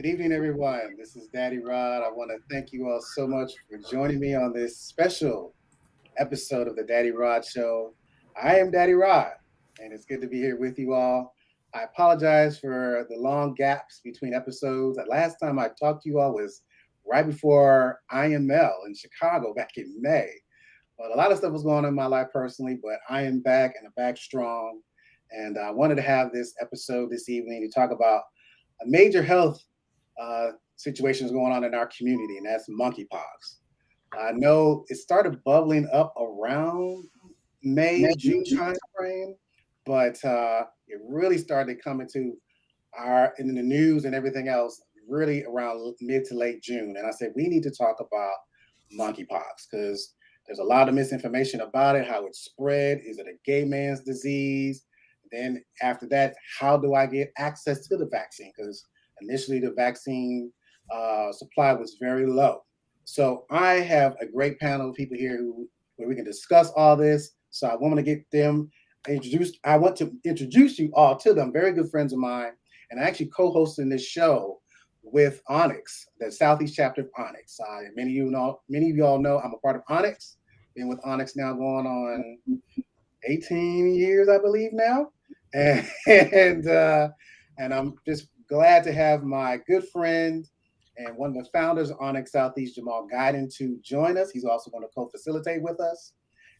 Good evening, everyone. This is Daddy Rod. I want to thank you all so much for joining me on this special episode of the Daddy Rod Show. I am Daddy Rod, and it's good to be here with you all. I apologize for the long gaps between episodes. The last time I talked to you all was right before IML in Chicago back in May. But a lot of stuff was going on in my life personally, but I am back and I'm back strong. And I wanted to have this episode this evening to talk about a major health situations going on in our community, and that's monkeypox. I know it started bubbling up around May, June time frame, but it really started coming to our in the news and everything else really around mid to late June. And I said we need to talk about monkeypox because there's a lot of misinformation about it, how it's spread. Is it a gay man's disease? Then after that, how do I get access to the vaccine? Because initially the vaccine supply was very low. So I have a great panel of people here where we can discuss all this. So I want to get them introduced. I want to introduce you all to them. Very good friends of mine, and I actually co-hosting this show with ONYX, the Southeast chapter of ONYX. Many of y'all know I'm a part of ONYX. Been with ONYX now going on 18 years, I believe now, and I'm just glad to have my good friend and one of the founders of ONYX Southeast, Jamal Guiden, to join us. He's also going to co-facilitate with us.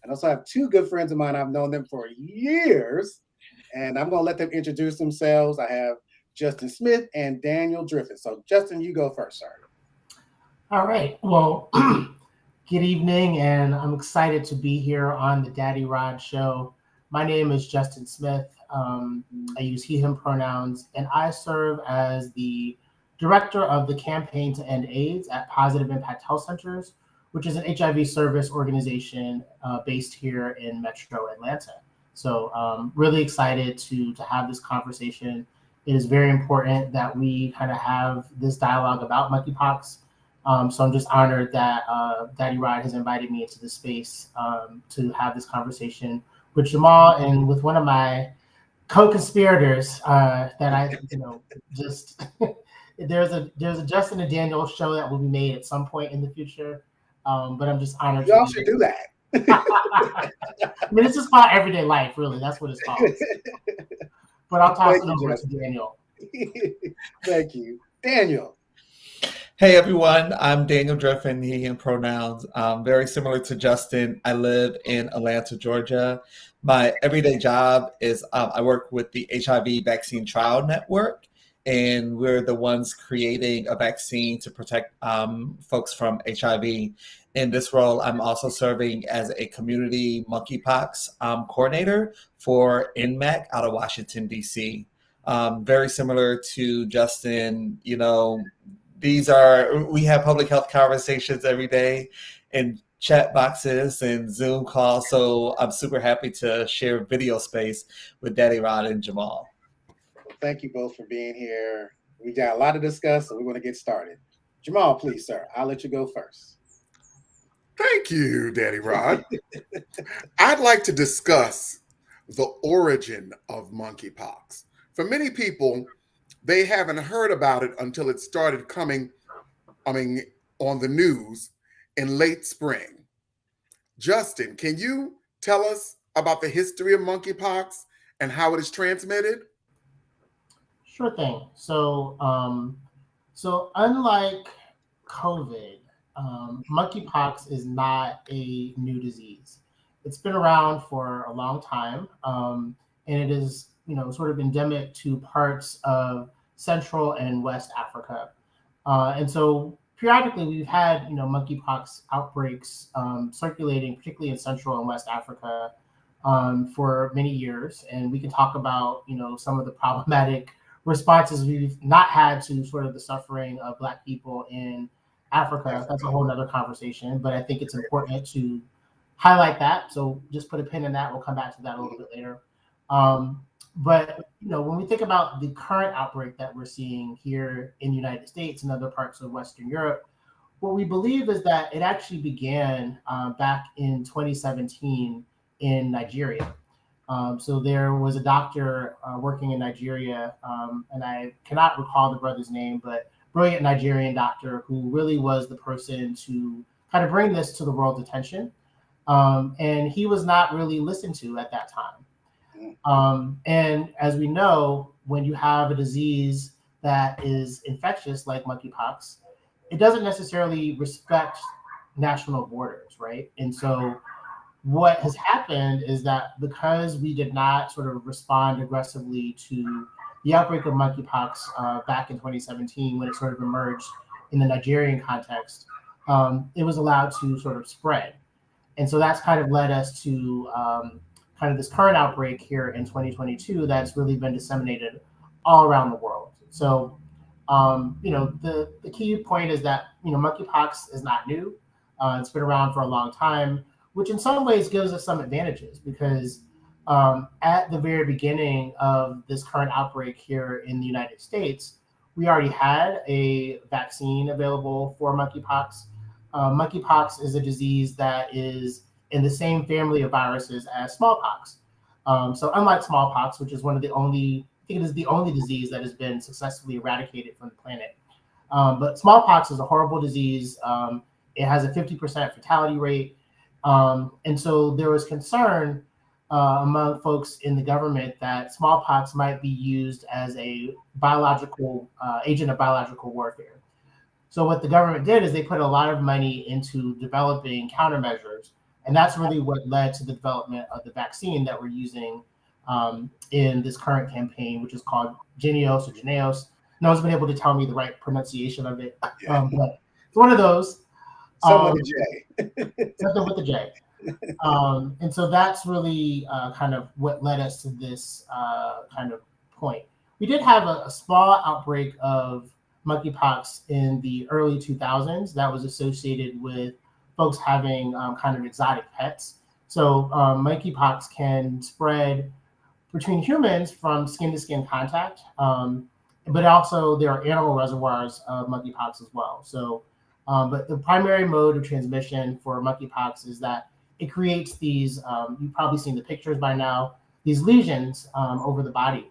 And also have two good friends of mine. I've known them for years, and I'm going to let them introduce themselves. I have Justin Smith and Daniel Driffin. So Justin, you go first, sir. All right. Well, good evening, and I'm excited to be here on the Daddy Rod Show. My name is Justin Smith. I use he, him pronouns, and I serve as the director of the Campaign to End AIDS at Positive Impact Health Centers, which is an HIV service organization based here in Metro Atlanta. So really excited to have this conversation. It is very important that we kind of have this dialogue about monkeypox. So I'm just honored that Daddy Rod has invited me into the space to have this conversation with Jamal and with one of my co-conspirators that I, just there's a Justin and Daniel show that will be made at some point in the future. But I'm just honored. Y'all should do that. I mean, it's just about everyday life, really. That's what it's called. But I'll toss it over to Daniel. Thank you. Daniel. Hey everyone, I'm Daniel Driffin, he and pronouns. Very similar to Justin, I live in Atlanta, Georgia. My everyday job is I work with the HIV Vaccine Trial Network, and we're the ones creating a vaccine to protect folks from HIV. In this role, I'm also serving as a community monkeypox coordinator for NMAC out of Washington, D.C. Very similar to Justin, we have public health conversations every day in chat boxes and Zoom calls. So I'm super happy to share video space with Daddy Rod and Jamal. Well, thank you both for being here. We got a lot to discuss, so we're going to get started. Jamal, please, sir. I'll let you go first. Thank you, Daddy Rod. I'd like to discuss the origin of monkeypox. For many people, they haven't heard about it until it started coming, on the news in late spring. Justin, can you tell us about the history of monkeypox and how it is transmitted? Sure thing. So unlike COVID, monkeypox is not a new disease. It's been around for a long time, and it is sort of endemic to parts of Central and West Africa. And so periodically we've had, monkeypox outbreaks circulating, particularly in Central and West Africa, for many years. And we can talk about, some of the problematic responses we've not had to sort of the suffering of Black people in Africa. That's a whole nother conversation, but I think it's important to highlight that. So just put a pin in that. We'll come back to that a little bit later. But when we think about the current outbreak that we're seeing here in the United States and other parts of Western Europe, what we believe is that it actually began back in 2017 in Nigeria. So there was a doctor working in Nigeria, and I cannot recall the brother's name, but brilliant Nigerian doctor who really was the person to kind of bring this to the world's attention. And he was not really listened to at that time. And as we know, when you have a disease that is infectious like monkeypox, it doesn't necessarily respect national borders, right? And so what has happened is that because we did not sort of respond aggressively to the outbreak of monkeypox back in 2017, when it sort of emerged in the Nigerian context, it was allowed to sort of spread. And so that's kind of led us to kind of this current outbreak here in 2022 that's really been disseminated all around the world. So, the key point is that, monkeypox is not new. It's been around for a long time, which in some ways gives us some advantages because at the very beginning of this current outbreak here in the United States, we already had a vaccine available for monkeypox. Monkeypox is a disease that is in the same family of viruses as smallpox. So unlike smallpox, which is I think it is the only disease that has been successfully eradicated from the planet. But smallpox is a horrible disease. It has a 50% fatality rate. And so there was concern among folks in the government that smallpox might be used as a biological agent of biological warfare. So what the government did is they put a lot of money into developing countermeasures. And that's really what led to the development of the vaccine that we're using in this current campaign, which is called Jynneos or Jynneos. No one's been able to tell me the right pronunciation of it. Yeah. But it's one of those. Something with a J. Something with a J. And so that's really kind of what led us to this kind of point. We did have a small outbreak of monkeypox in the early 2000s that was associated with folks having kind of exotic pets. So monkeypox can spread between humans from skin-to-skin contact, but also there are animal reservoirs of monkeypox as well. So, but the primary mode of transmission for monkeypox is that it creates these, you've probably seen the pictures by now, these lesions over the body.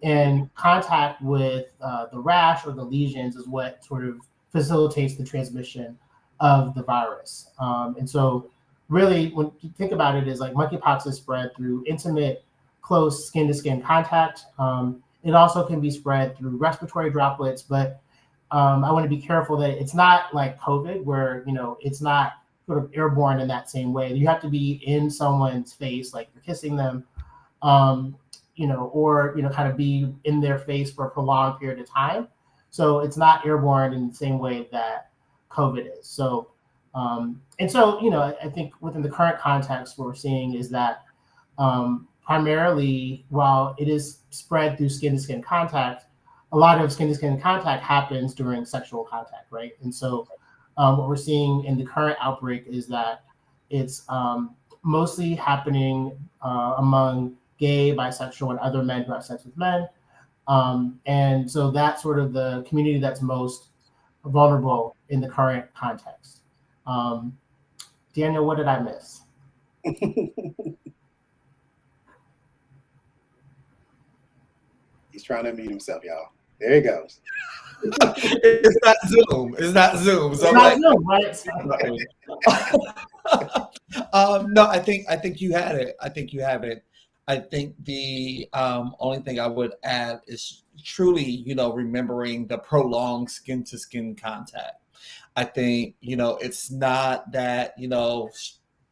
And contact with the rash or the lesions is what sort of facilitates the transmission of the virus. And so really, when you think about it, is like monkeypox is spread through intimate, close skin-to-skin contact. It also can be spread through respiratory droplets, but I want to be careful that it's not like COVID, where it's not sort of airborne in that same way. You have to be in someone's face, like you're kissing them, or kind of be in their face for a prolonged period of time. So it's not airborne in the same way that COVID is. So, I think within the current context, what we're seeing is that primarily, while it is spread through skin-to-skin contact, a lot of skin-to-skin contact happens during sexual contact, right? And so what we're seeing in the current outbreak is that it's mostly happening among gay, bisexual, and other men who have sex with men. And so that's sort of the community that's most vulnerable in the current context. Daniel, what did I miss? He's trying to mute himself, y'all. There he goes. It's not Zoom. It's not Zoom. So it's I'm not like, Zoom, right? no, I think you had it. I think you have it. I think the only thing I would add is truly, remembering the prolonged skin-to-skin contact. I think, it's not that,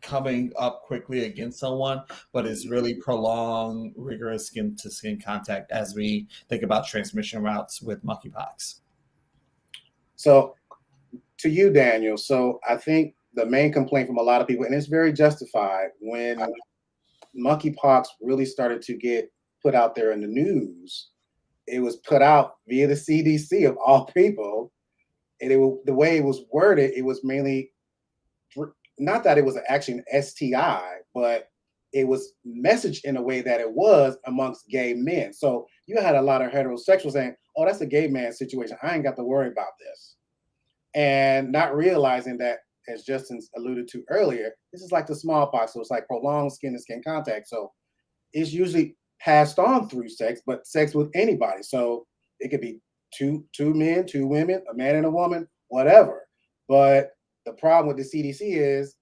coming up quickly against someone, but it's really prolonged, rigorous skin-to-skin contact as we think about transmission routes with monkeypox. So to you, Daniel, so I think the main complaint from a lot of people, and it's very justified, when monkeypox really started to get put out there in the news, it was put out via the CDC of all people. And the way it was worded, it was mainly, not that it was actually an STI, but it was messaged in a way that it was amongst gay men. So you had a lot of heterosexuals saying, oh, that's a gay man situation. I ain't got to worry about this. And not realizing that, as Justin alluded to earlier, this is like the smallpox. So it's like prolonged skin-to-skin contact. So it's usually passed on through sex, but sex with anybody. So it could be two men, two women, a man and a woman, whatever. But the problem with the CDC is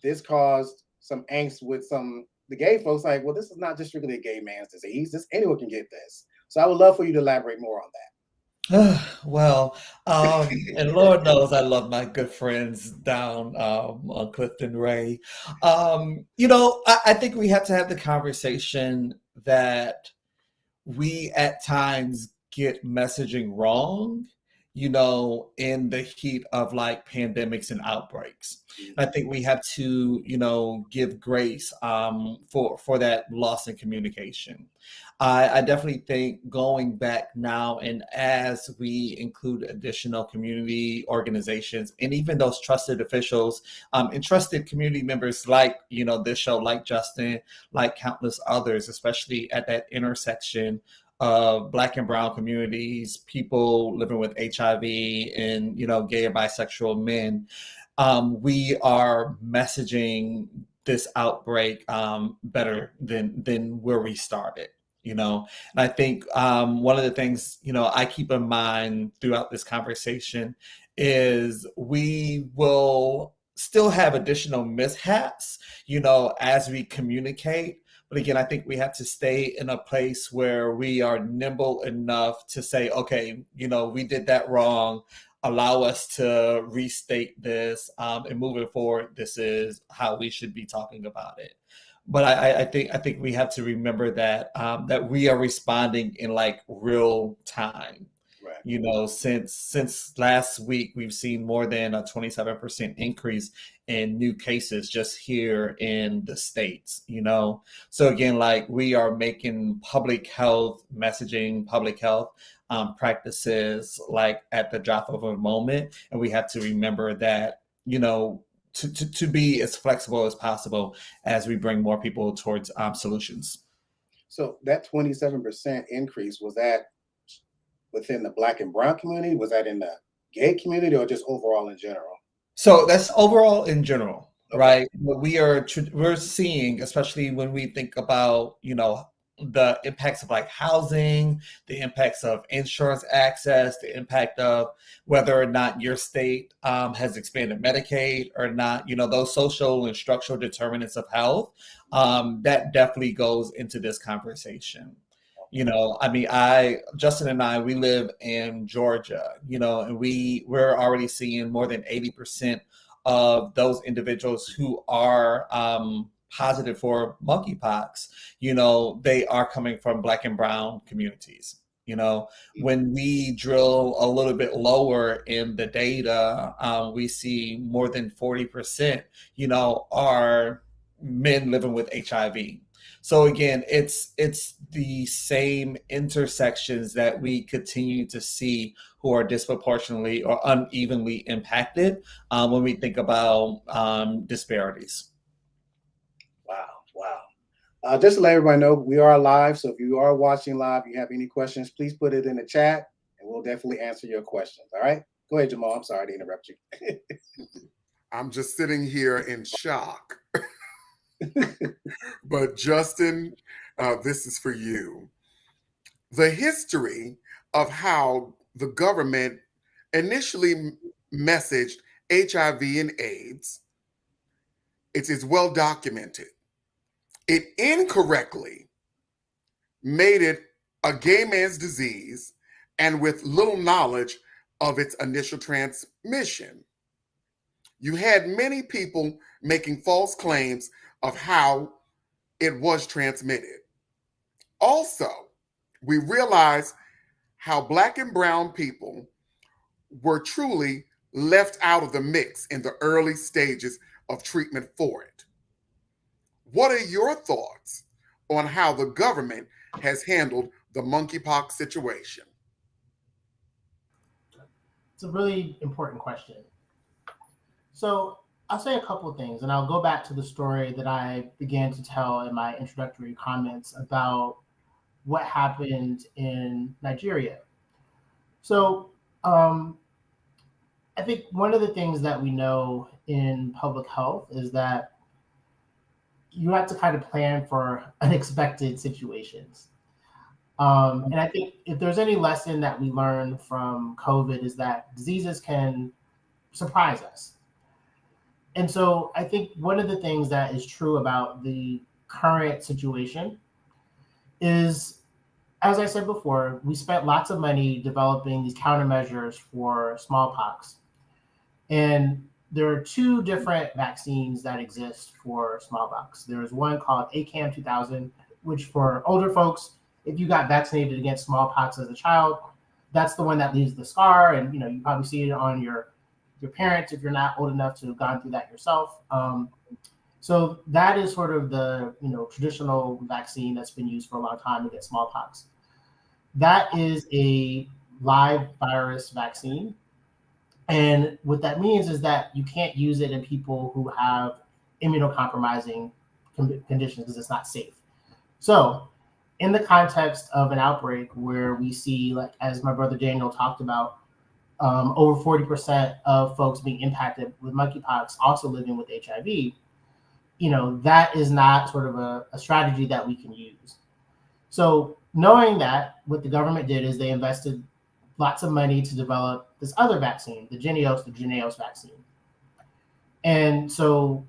this caused some angst with the gay folks. Like, well, this is not just strictly a gay man's disease. This anyone can get this. So I would love for you to elaborate more on that. Well, and Lord knows I love my good friends down on Clifton Ray. I think we have to have the conversation that we at times get messaging wrong, in the heat of like pandemics and outbreaks. I think we have to, give grace for that loss in communication. I definitely think going back now, and as we include additional community organizations and even those trusted officials and trusted community members like, this show, like Justin, like countless others, especially at that intersection of Black and Brown communities, people living with HIV, and gay or bisexual men, we are messaging this outbreak better than where we started. And I think one of the things I keep in mind throughout this conversation is we will still have additional mishaps, as we communicate. But again, I think we have to stay in a place where we are nimble enough to say, okay, we did that wrong. Allow us to restate this, and moving forward, this is how we should be talking about it. But I think we have to remember that that we are responding in like real time. Right. Since last week, we've seen more than a 27% increase in new cases just here in the States, So again, like we are making public health messaging, public health practices like at the drop of a moment. And we have to remember that, to be as flexible as possible as we bring more people towards solutions. So that 27% increase, was that within the Black and Brown community? Was that in the gay community, or just overall in general? So that's overall in general, okay. Right? What we're seeing, especially when we think about, the impacts of like housing, the impacts of insurance access, the impact of whether or not your state has expanded Medicaid or not, those social and structural determinants of health, that definitely goes into this conversation. Justin and I, we live in Georgia, and we're already seeing more than 80% of those individuals who are positive for monkeypox, they are coming from Black and Brown communities. When we drill a little bit lower in the data, we see more than 40%, are men living with HIV. So again, it's the same intersections that we continue to see who are disproportionately or unevenly impacted when we think about disparities. Wow. Just to let everybody know, we are live. So if you are watching live, you have any questions, please put it in the chat and we'll definitely answer your questions. All right. Go ahead, Jamal. I'm sorry to interrupt you. I'm just sitting here in shock. But Justin, this is for you. The history of how the government initially messaged HIV and AIDS, it is well documented. It incorrectly made it a gay man's disease and with little knowledge of its initial transmission. You had many people making false claims of how it was transmitted. Also, we realize how Black and Brown people were truly left out of the mix in the early stages of treatment for it. What are your thoughts on how the government has handled the monkeypox situation? It's a really important question. So I'll say a couple of things, and I'll go back to the story that I began to tell in my introductory comments about what happened in Nigeria. So I think one of the things that we know in public health is that you have to kind of plan for unexpected situations. And I think if there's any lesson that we learn from COVID is that diseases can surprise us. And so I think one of the things that is true about the current situation is, as I said before, we spent lots of money developing these countermeasures for smallpox. And there are two different vaccines that exist for smallpox. There's one called ACAM 2000, which for older folks, if you got vaccinated against smallpox as a child, that's the one that leaves the scar. And you probably see it on your parents if you're not old enough to have gone through that yourself. So that is sort of the traditional vaccine that's been used for a long time against smallpox. That is a live virus vaccine. And what that means is that you can't use it in people who have immunocompromising conditions because it's not safe. So in the context of an outbreak where we see, like as my brother Daniel talked about, over 40% of folks being impacted with monkeypox also living with HIV, that is not sort of a strategy that we can use. So knowing that, what the government did is they invested lots of money to develop this other vaccine, the Jynneos vaccine. And so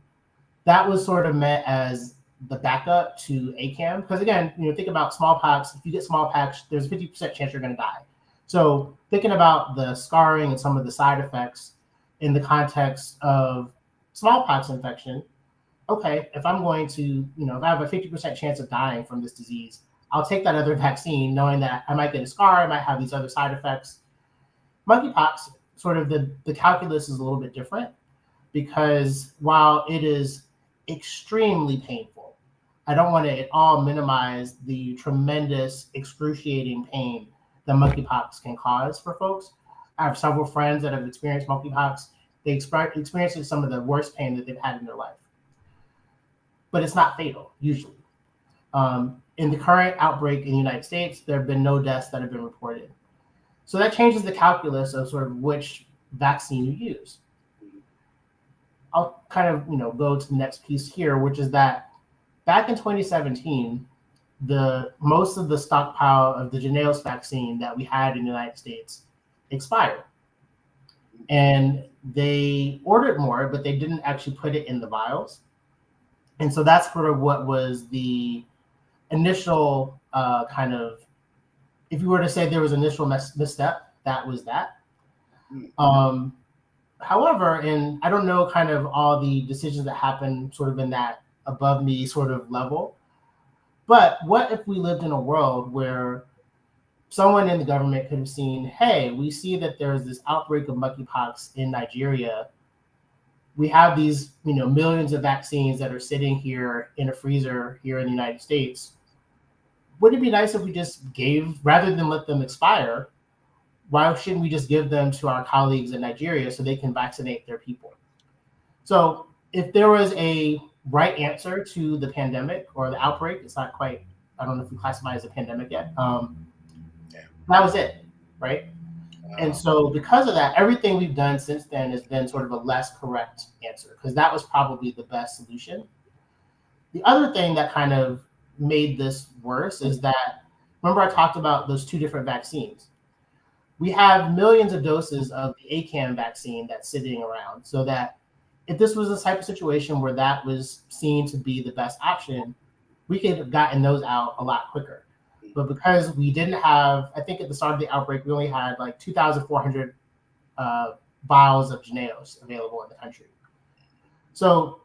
that was sort of meant as the backup to ACAM. Because again, think about smallpox. If you get smallpox, there's a 50% chance you're going to die. So thinking about the scarring and some of the side effects in the context of smallpox infection, okay, if I'm going to, if I have a 50% chance of dying from this disease, I'll take that other vaccine knowing that I might get a scar, I might have these other side effects. Monkeypox, sort of the calculus is a little bit different because while it is extremely painful, I don't want to at all minimize the tremendous excruciating pain that monkeypox can cause for folks. I have several friends that have experienced monkeypox. They experienced some of the worst pain that they've had in their life. But it's not fatal, usually. In the current outbreak in the United States, there have been no deaths that have been reported. So that changes the calculus of sort of which vaccine you use. I'll kind of, go to the next piece here, which is that back in 2017, most of the stockpile of the Jynneos vaccine that we had in the United States expired. And they ordered more, but they didn't actually put it in the vials. And so that's sort of what was the initial kind of, if you were to say there was initial misstep, that was that. However, and I don't know kind of all the decisions that happen sort of in that above me sort of level, but what if we lived in a world where someone in the government could have seen, hey, we see that there's this outbreak of monkeypox in Nigeria. We have these, millions of vaccines that are sitting here in a freezer here in the United States. Wouldn't it be nice if we just gave, rather than let them expire, why shouldn't we just give them to our colleagues in Nigeria so they can vaccinate their people? So if there was a right answer to the pandemic or the outbreak, it's not quite, I don't know if we classify it as a pandemic yet. That was it, right? And so because of that, everything we've done since then has been sort of a less correct answer because that was probably the best solution. The other thing that kind of made this worse is that, remember I talked about those two different vaccines. We have millions of doses of the ACAM vaccine that's sitting around so that if this was a type of situation where that was seen to be the best option, we could have gotten those out a lot quicker. But because we didn't have, I think at the start of the outbreak, we only had like 2,400 vials of Jynneos available in the country. So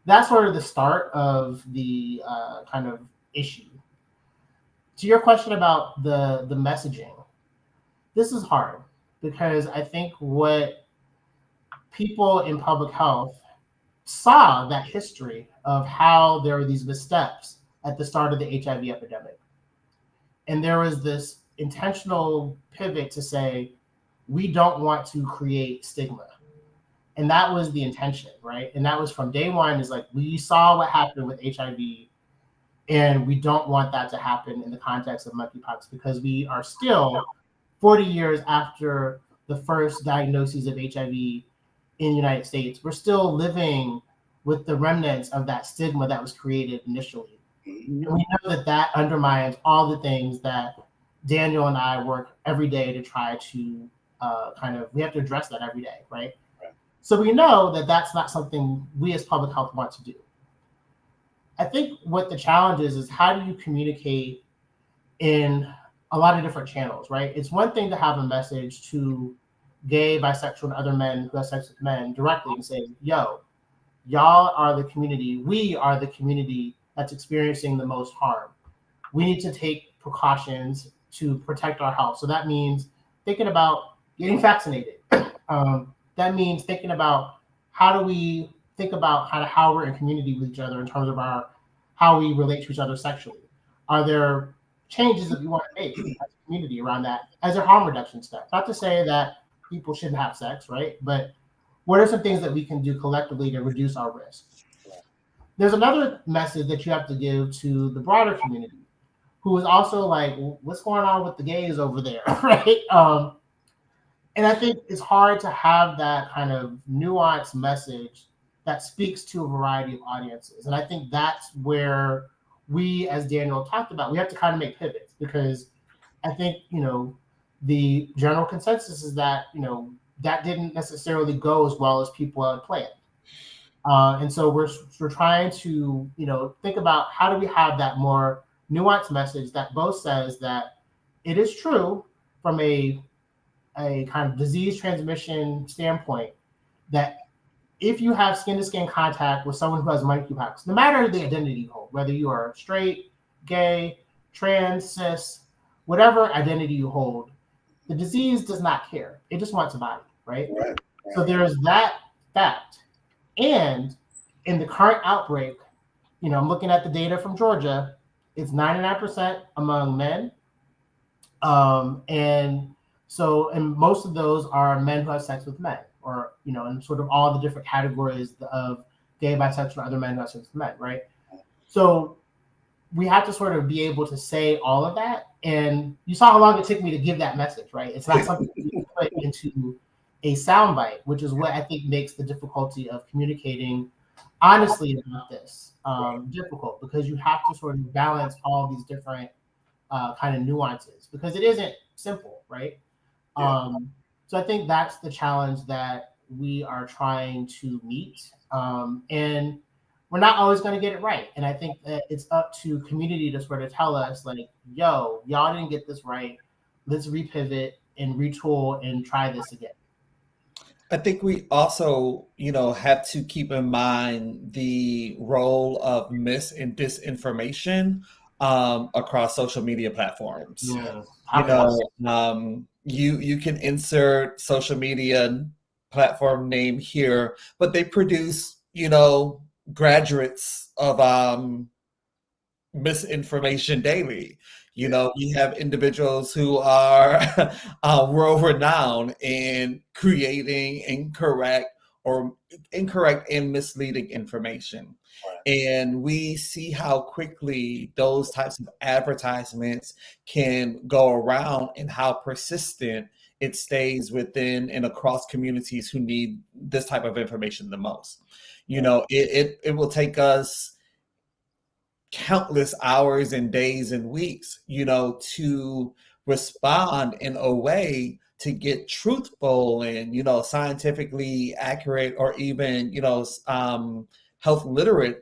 that's sort of the start of the kind of issue. To your question about the messaging, this is hard because I think what people in public health saw that history of how there were these missteps at the start of the HIV epidemic. And there was this intentional pivot to say, we don't want to create stigma. And that was the intention, right? And that was from day one, is like, we saw what happened with HIV and we don't want that to happen in the context of monkeypox because we are still 40 years after the first diagnoses of HIV in the United States. We're still living with the remnants of that stigma that was created initially. And we know that that undermines all the things that Daniel and I work every day to try to we have to address that every day, right? So we know that that's not something we as public health want to do. I think what the challenge is how do you communicate in a lot of different channels, right? It's one thing to have a message to gay, bisexual, and other men who have sex with men directly and say, yo, y'all are the community. We are the community that's experiencing the most harm. We need to take precautions to protect our health. So that means thinking about getting vaccinated. That means thinking about how do we think about how we're in community with each other in terms of how we relate to each other sexually. Are there changes that we want to make as a community around that as a harm reduction step? Not to say that people shouldn't have sex, right? But what are some things that we can do collectively to reduce our risk? There's another message that you have to give to the broader community, who is also like, what's going on with the gays over there, right? And I think it's hard to have that kind of nuanced message that speaks to a variety of audiences. And I think that's where we, as Daniel talked about, we have to kind of make pivots, because I think, the general consensus is that, that didn't necessarily go as well as people had planned. And so we're trying to, think about how do we have that more nuanced message that both says that it is true from a kind of disease transmission standpoint that if you have skin-to-skin contact with someone who has monkeypox, no matter the identity you hold, whether you are straight, gay, trans, cis, whatever identity you hold, the disease does not care. It just wants a body, right? So there's that fact. And in the current outbreak, I'm looking at the data from Georgia, it's 99% among men. And most of those are men who have sex with men, or, in sort of all the different categories of gay, bisexual, other men who have sex with men, right? So we have to sort of be able to say all of that. And you saw how long it took me to give that message, right? It's not something you can put into a soundbite, which is what I think makes the difficulty of communicating honestly about this difficult, because you have to sort of balance all these different kind of nuances, because it isn't simple, right? So I think that's the challenge that we are trying to meet. And we're not always going to get it right. And I think that it's up to community to sort of tell us, like, yo, y'all didn't get this right. Let's repivot and retool and try this again. I think we also, have to keep in mind the role of mis and disinformation across social media platforms. You can insert social media platform name here, but they produce, graduates of misinformation daily. We have individuals who are world renowned in creating incorrect and misleading information. And we see how quickly those types of advertisements can go around and how persistent it stays within and across communities who need this type of information the most. It will take us countless hours and days and weeks, to respond in a way to get truthful and, scientifically accurate, or even, health literate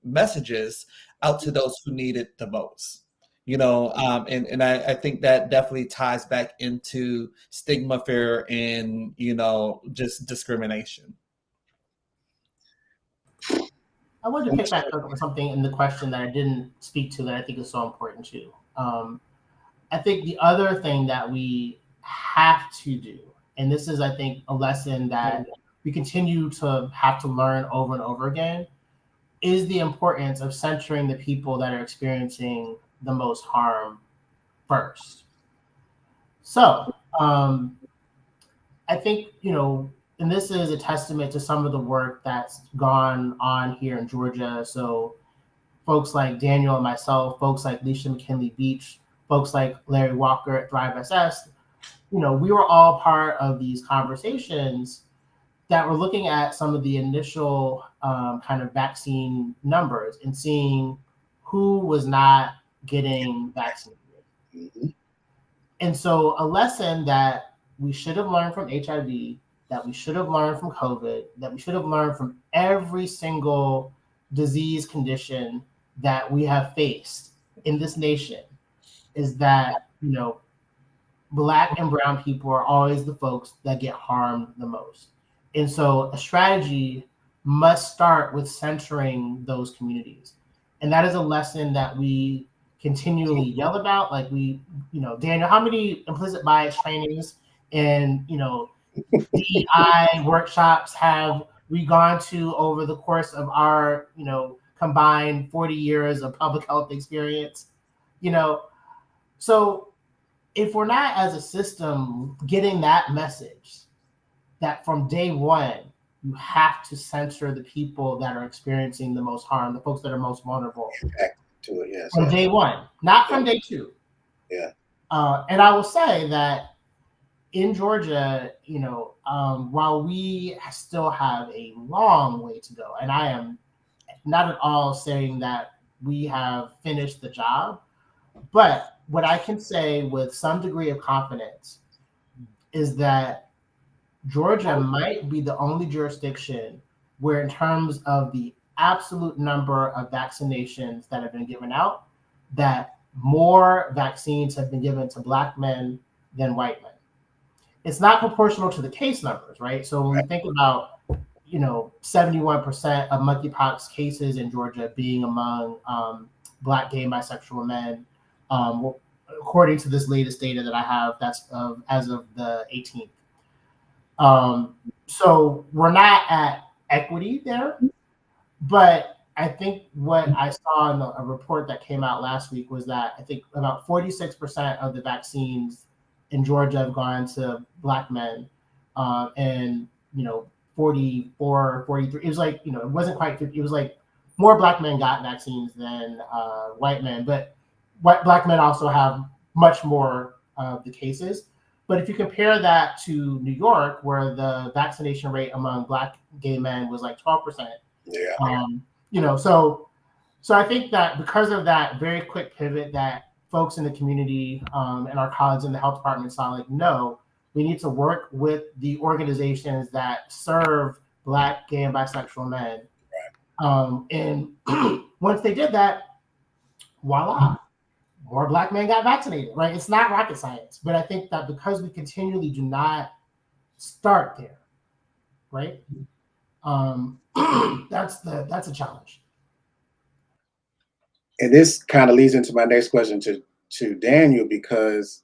messages out to those who need it the most. And I think that definitely ties back into stigma, fear, and, just discrimination. I wanted to pick back up on something in the question that I didn't speak to that I think is so important too. I think the other thing that we have to do, and this is, I think, a lesson that we continue to have to learn over and over again, is the importance of centering the people that are experiencing the most harm first. So I think, and this is a testament to some of the work that's gone on here in Georgia. So folks like Daniel and myself, folks like Leisha McKinley Beach, folks like Larry Walker at Thrive SS, we were all part of these conversations that were looking at some of the initial kind of vaccine numbers and seeing who was not getting vaccinated. And so a lesson that we should have learned from HIV, that we should have learned from COVID, that we should have learned from every single disease condition that we have faced in this nation is that, Black and brown people are always the folks that get harmed the most. And so a strategy must start with centering those communities. And that is a lesson that we continually yell about. Like Daniel, how many implicit bias trainings and, DEI workshops have we gone to over the course of our, combined 40 years of public health experience? So if we're not as a system getting that message that from day one you have to censor the people that are experiencing the most harm, the folks that are most vulnerable to it, yes, from day one, not from day two. Yeah. And I will say that in Georgia, while we still have a long way to go, and I am not at all saying that we have finished the job, but what I can say with some degree of confidence is that Georgia might be the only jurisdiction where, in terms of the absolute number of vaccinations that have been given out, that more vaccines have been given to Black men than white men. It's not proportional to the case numbers, right? So when we think about 71% of monkeypox cases in Georgia being among Black, gay, and bisexual men, according to this latest data that I have, that's as of the 18th. So we're not at equity there, but I think what I saw in a report that came out last week was that I think about 46% of the vaccines in Georgia have gone to Black men, and 44, 43. It was like, it wasn't quite 50. It was like more Black men got vaccines than white men, but Black men also have much more of the cases. But if you compare that to New York, where the vaccination rate among Black gay men was like 12%, so I think that because of that very quick pivot that folks in the community and our colleagues in the health department saw, like, no, we need to work with the organizations that serve Black, gay, and bisexual men. And once they did that, voila, more Black men got vaccinated, right? It's not rocket science, but I think that because we continually do not start there, right? That's a challenge. And this kind of leads into my next question to Daniel, because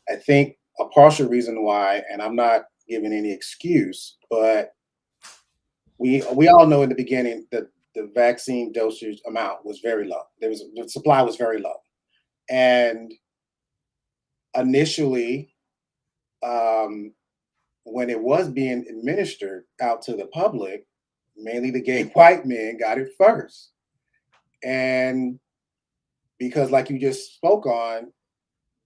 I think a partial reason why, and I'm not giving any excuse, but we all know in the beginning that the vaccine dosage amount was very low. The supply was very low, and initially, when it was being administered out to the public, mainly the gay white men got it first, and because, like you just spoke on,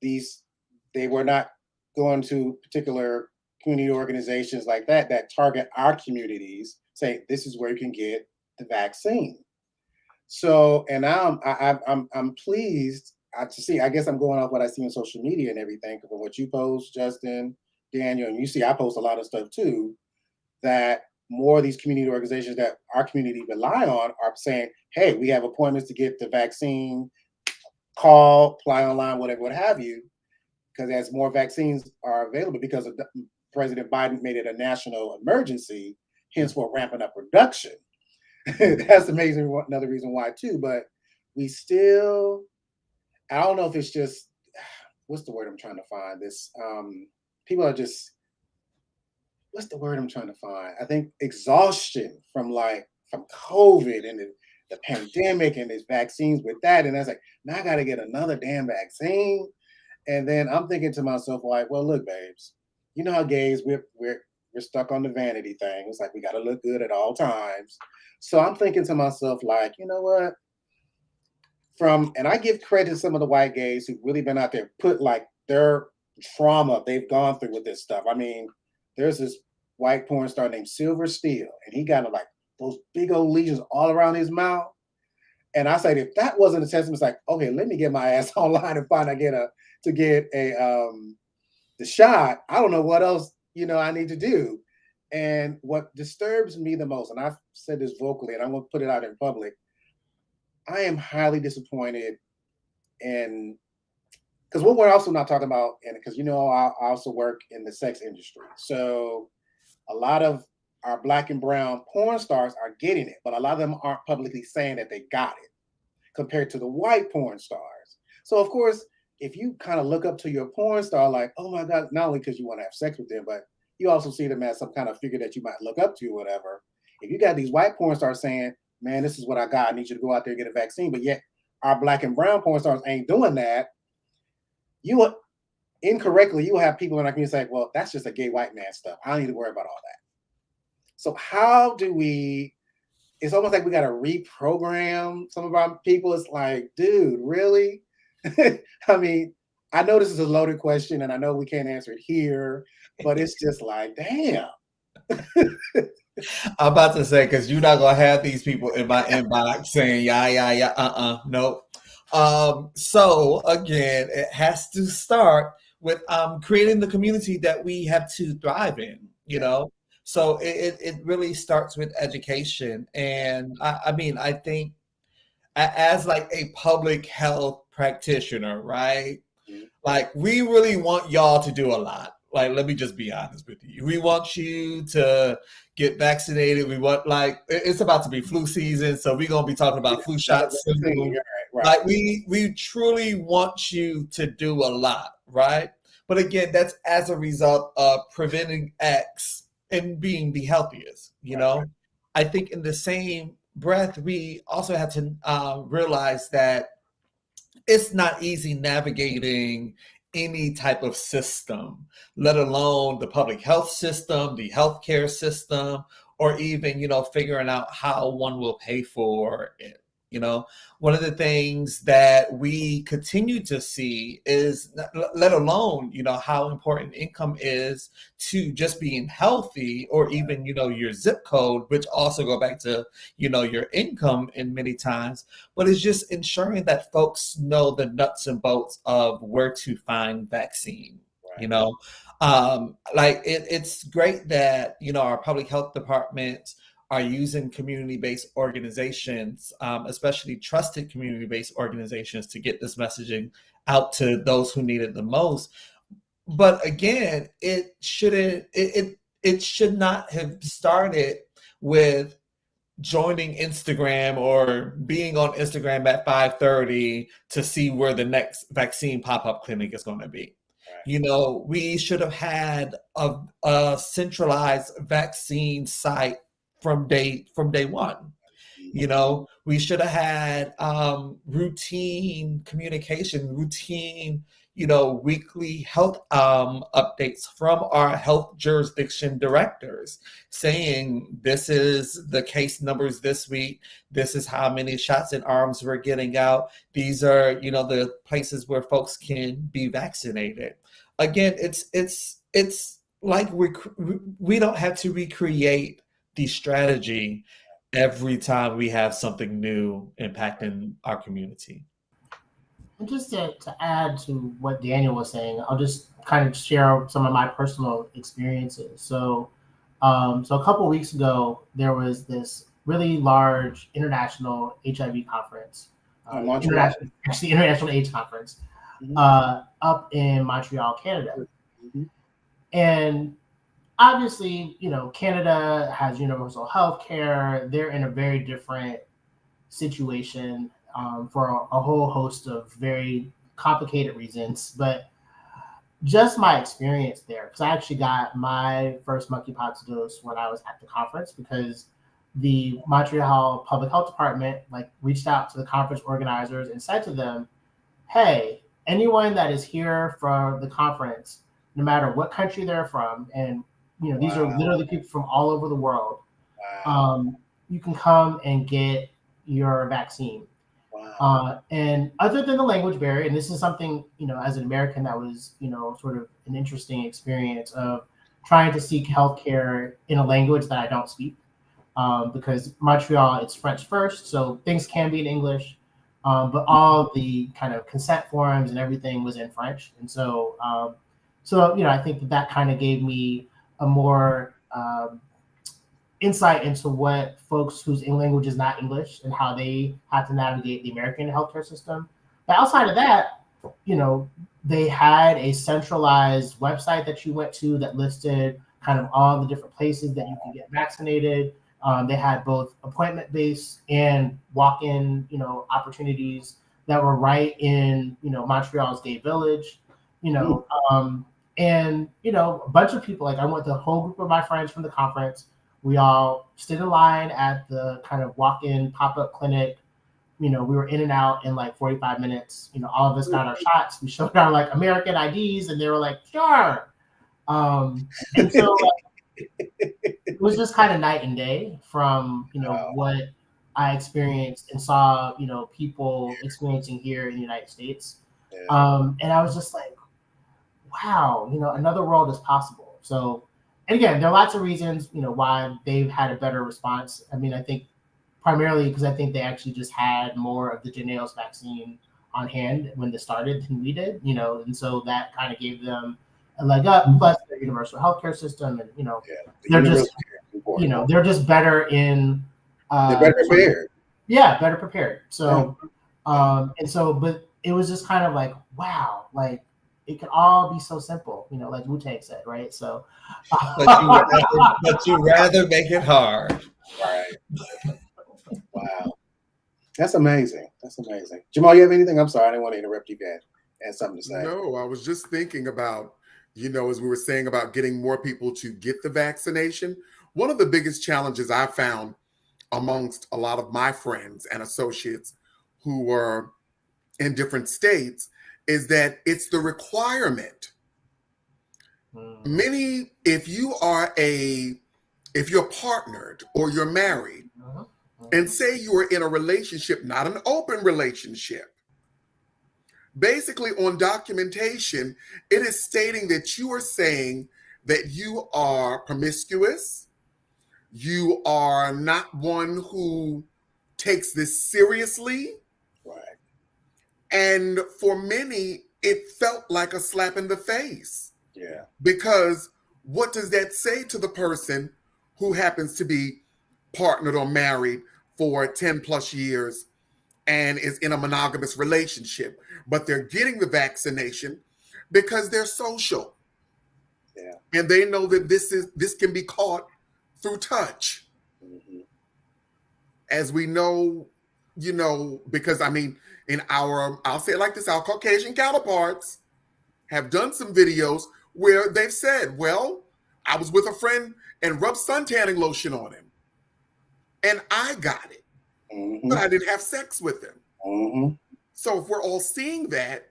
they were not going to particular community organizations like that target our communities, say this is where you can get the vaccine. So, and now I'm pleased to see. I guess I'm going off what I see on social media and everything, from what you post, Justin, Daniel, and you see I post a lot of stuff too, that more of these community organizations that our community rely on are saying, hey, we have appointments to get the vaccine, call, apply online, whatever, what have you, because as more vaccines are available, because President Biden made it a national emergency, hence for ramping up production. That's amazing. Another reason why too, but we still, I don't know if it's just, what's the word I'm trying to find? This, people are just, what's the word I'm trying to find? I think exhaustion from COVID and the pandemic and these vaccines with that. And I was like, now I got to get another damn vaccine. And then I'm thinking to myself, like, well, look, babes, you know how gays, we're stuck on the vanity thing. It's like, we got to look good at all times. So I'm thinking to myself, like, you know what? And I give credit to some of the white gays who've really been out there, put like their trauma they've gone through with this stuff. I mean, there's this white porn star named Silver Steel, and he got like those big old lesions all around his mouth. And I said, if that wasn't a testament, it's like, okay, let me get my ass online and find to get the shot. I don't know what else, I need to do. And what disturbs me the most, and I've said this vocally, and I'm going to put it out in public, I am highly disappointed in, because what we're also not talking about, and because I also work in the sex industry, so a lot of our Black and brown porn stars are getting it, but a lot of them aren't publicly saying that they got it, compared to the white porn stars. So of course, if you kind of look up to your porn star, like, oh my God, not only because you want to have sex with them, but you also see them as some kind of figure that you might look up to, whatever. If you got these white porn stars saying, man, this is what I got, I need you to go out there and get a vaccine, but yet our Black and brown porn stars ain't doing that, you will have people in our community say, well, that's just a gay white man stuff. I don't need to worry about all that. So how do we, it's almost like we got to reprogram some of our people. It's like, dude, really? I mean, I know this is a loaded question and I know we can't answer it here, but it's just like, damn. I'm about to say, because you're not going to have these people in my inbox saying, yeah, nope. So again, it has to start with creating the community that we have to thrive in, you know? So it really starts with education. And I mean, I think as like a public health practitioner, right? Like, we really want y'all to do a lot. Like, let me just be honest with you. We want you to get vaccinated. We want, like, it's about to be flu season, so we're gonna be talking about flu shots soon. Right. Like, we truly want you to do a lot, right? But again, that's as a result of preventing X and being the healthiest, you know? I think in the same breath, we also have to realize that it's not easy navigating any type of system, let alone the public health system, the healthcare system, or even, figuring out how one will pay for it. One of the things that we continue to see is, let alone, how important income is to just being healthy, or even, your zip code, which also go back to, your income in many times, but it's just ensuring that folks know the nuts and bolts of where to find vaccine, like it's great that, our public health departments are using community-based organizations, especially trusted community-based organizations, to get this messaging out to those who need it the most. But again, it should not have started with joining Instagram or being on Instagram at 5:30 to see where the next vaccine pop-up clinic is going to be. We should have had a centralized vaccine site from day one. We should have had routine communication, routine, weekly health updates from our health jurisdiction directors saying, this is the case numbers this week, this is how many shots and arms we're getting out, these are, the places where folks can be vaccinated. Again, it's like we don't have to recreate the strategy every time we have something new impacting our community. And just to add to what Daniel was saying, I'll just kind of share some of my personal experiences. So a couple of weeks ago, there was this really large international HIV conference, international AIDS conference, up in Montreal, Canada. And obviously, Canada has universal health care. They're in a very different situation for a whole host of very complicated reasons. But just my experience there, because I actually got my first monkeypox dose when I was at the conference, because the Montreal Public Health Department reached out to the conference organizers and said to them, hey, anyone that is here for the conference, no matter what country they're from, and these are literally people from all over the world, you can come and get your vaccine. And other than the language barrier, and this is something, as an American, that was, sort of an interesting experience of trying to seek healthcare in a language that I don't speak. because Montreal, it's French first, so things can be in English, but all the kind of consent forms and everything was in French. And so, I think that kind of gave me a more insight into what folks whose language is not English and how they have to navigate the American healthcare system. But outside of that, they had a centralized website that you went to that listed kind of all the different places that you can get vaccinated. They had both appointment-based and walk-in, opportunities that were right in, Montreal's Gay Village, and a bunch of people. Like I went to a whole group of my friends from the conference. We all stood in line at the kind of walk-in pop-up clinic. We were in and out in like 45 minutes. All of us got our shots. We showed our like American IDs, and they were like, sure. And so it was just kind of night and day from what I experienced and saw people experiencing here in the United States. And I was just like, wow, another world is possible. So, and again, there are lots of reasons why they've had a better response. I mean, I think primarily because I think they actually just had more of the Jynneos vaccine on hand when this started than we did, and so that kind of gave them a leg up, plus their universal healthcare system, and they're just better in they're better prepared. Yeah, better prepared. So but it was just kind of like, wow, like it could all be so simple, like Wu-Tang said, right? So but you rather make it hard. Right. Wow. That's amazing. That's amazing. Jamal, you have anything? I'm sorry, I didn't want to interrupt you, guys. Had something to say. No, I was just thinking about, as we were saying about getting more people to get the vaccination, one of the biggest challenges I found amongst a lot of my friends and associates who were in different states is that it's the requirement. Many, if you're partnered or you're married, and say you are in a relationship, not an open relationship, basically on documentation, it is stating that you are saying that you are promiscuous, you are not one who takes this seriously. Right. And for many, it felt like a slap in the face. Yeah. Because what does that say to the person who happens to be partnered or married for 10 plus years and is in a monogamous relationship, but they're getting the vaccination because they're social. Yeah. And they know that this can be caught through touch. Mm-hmm. As we know, because I mean, I'll say it like this, our Caucasian counterparts have done some videos where they've said, well, I was with a friend and rubbed suntanning lotion on him and I got it, but I didn't have sex with him. Mm-hmm. So if we're all seeing that,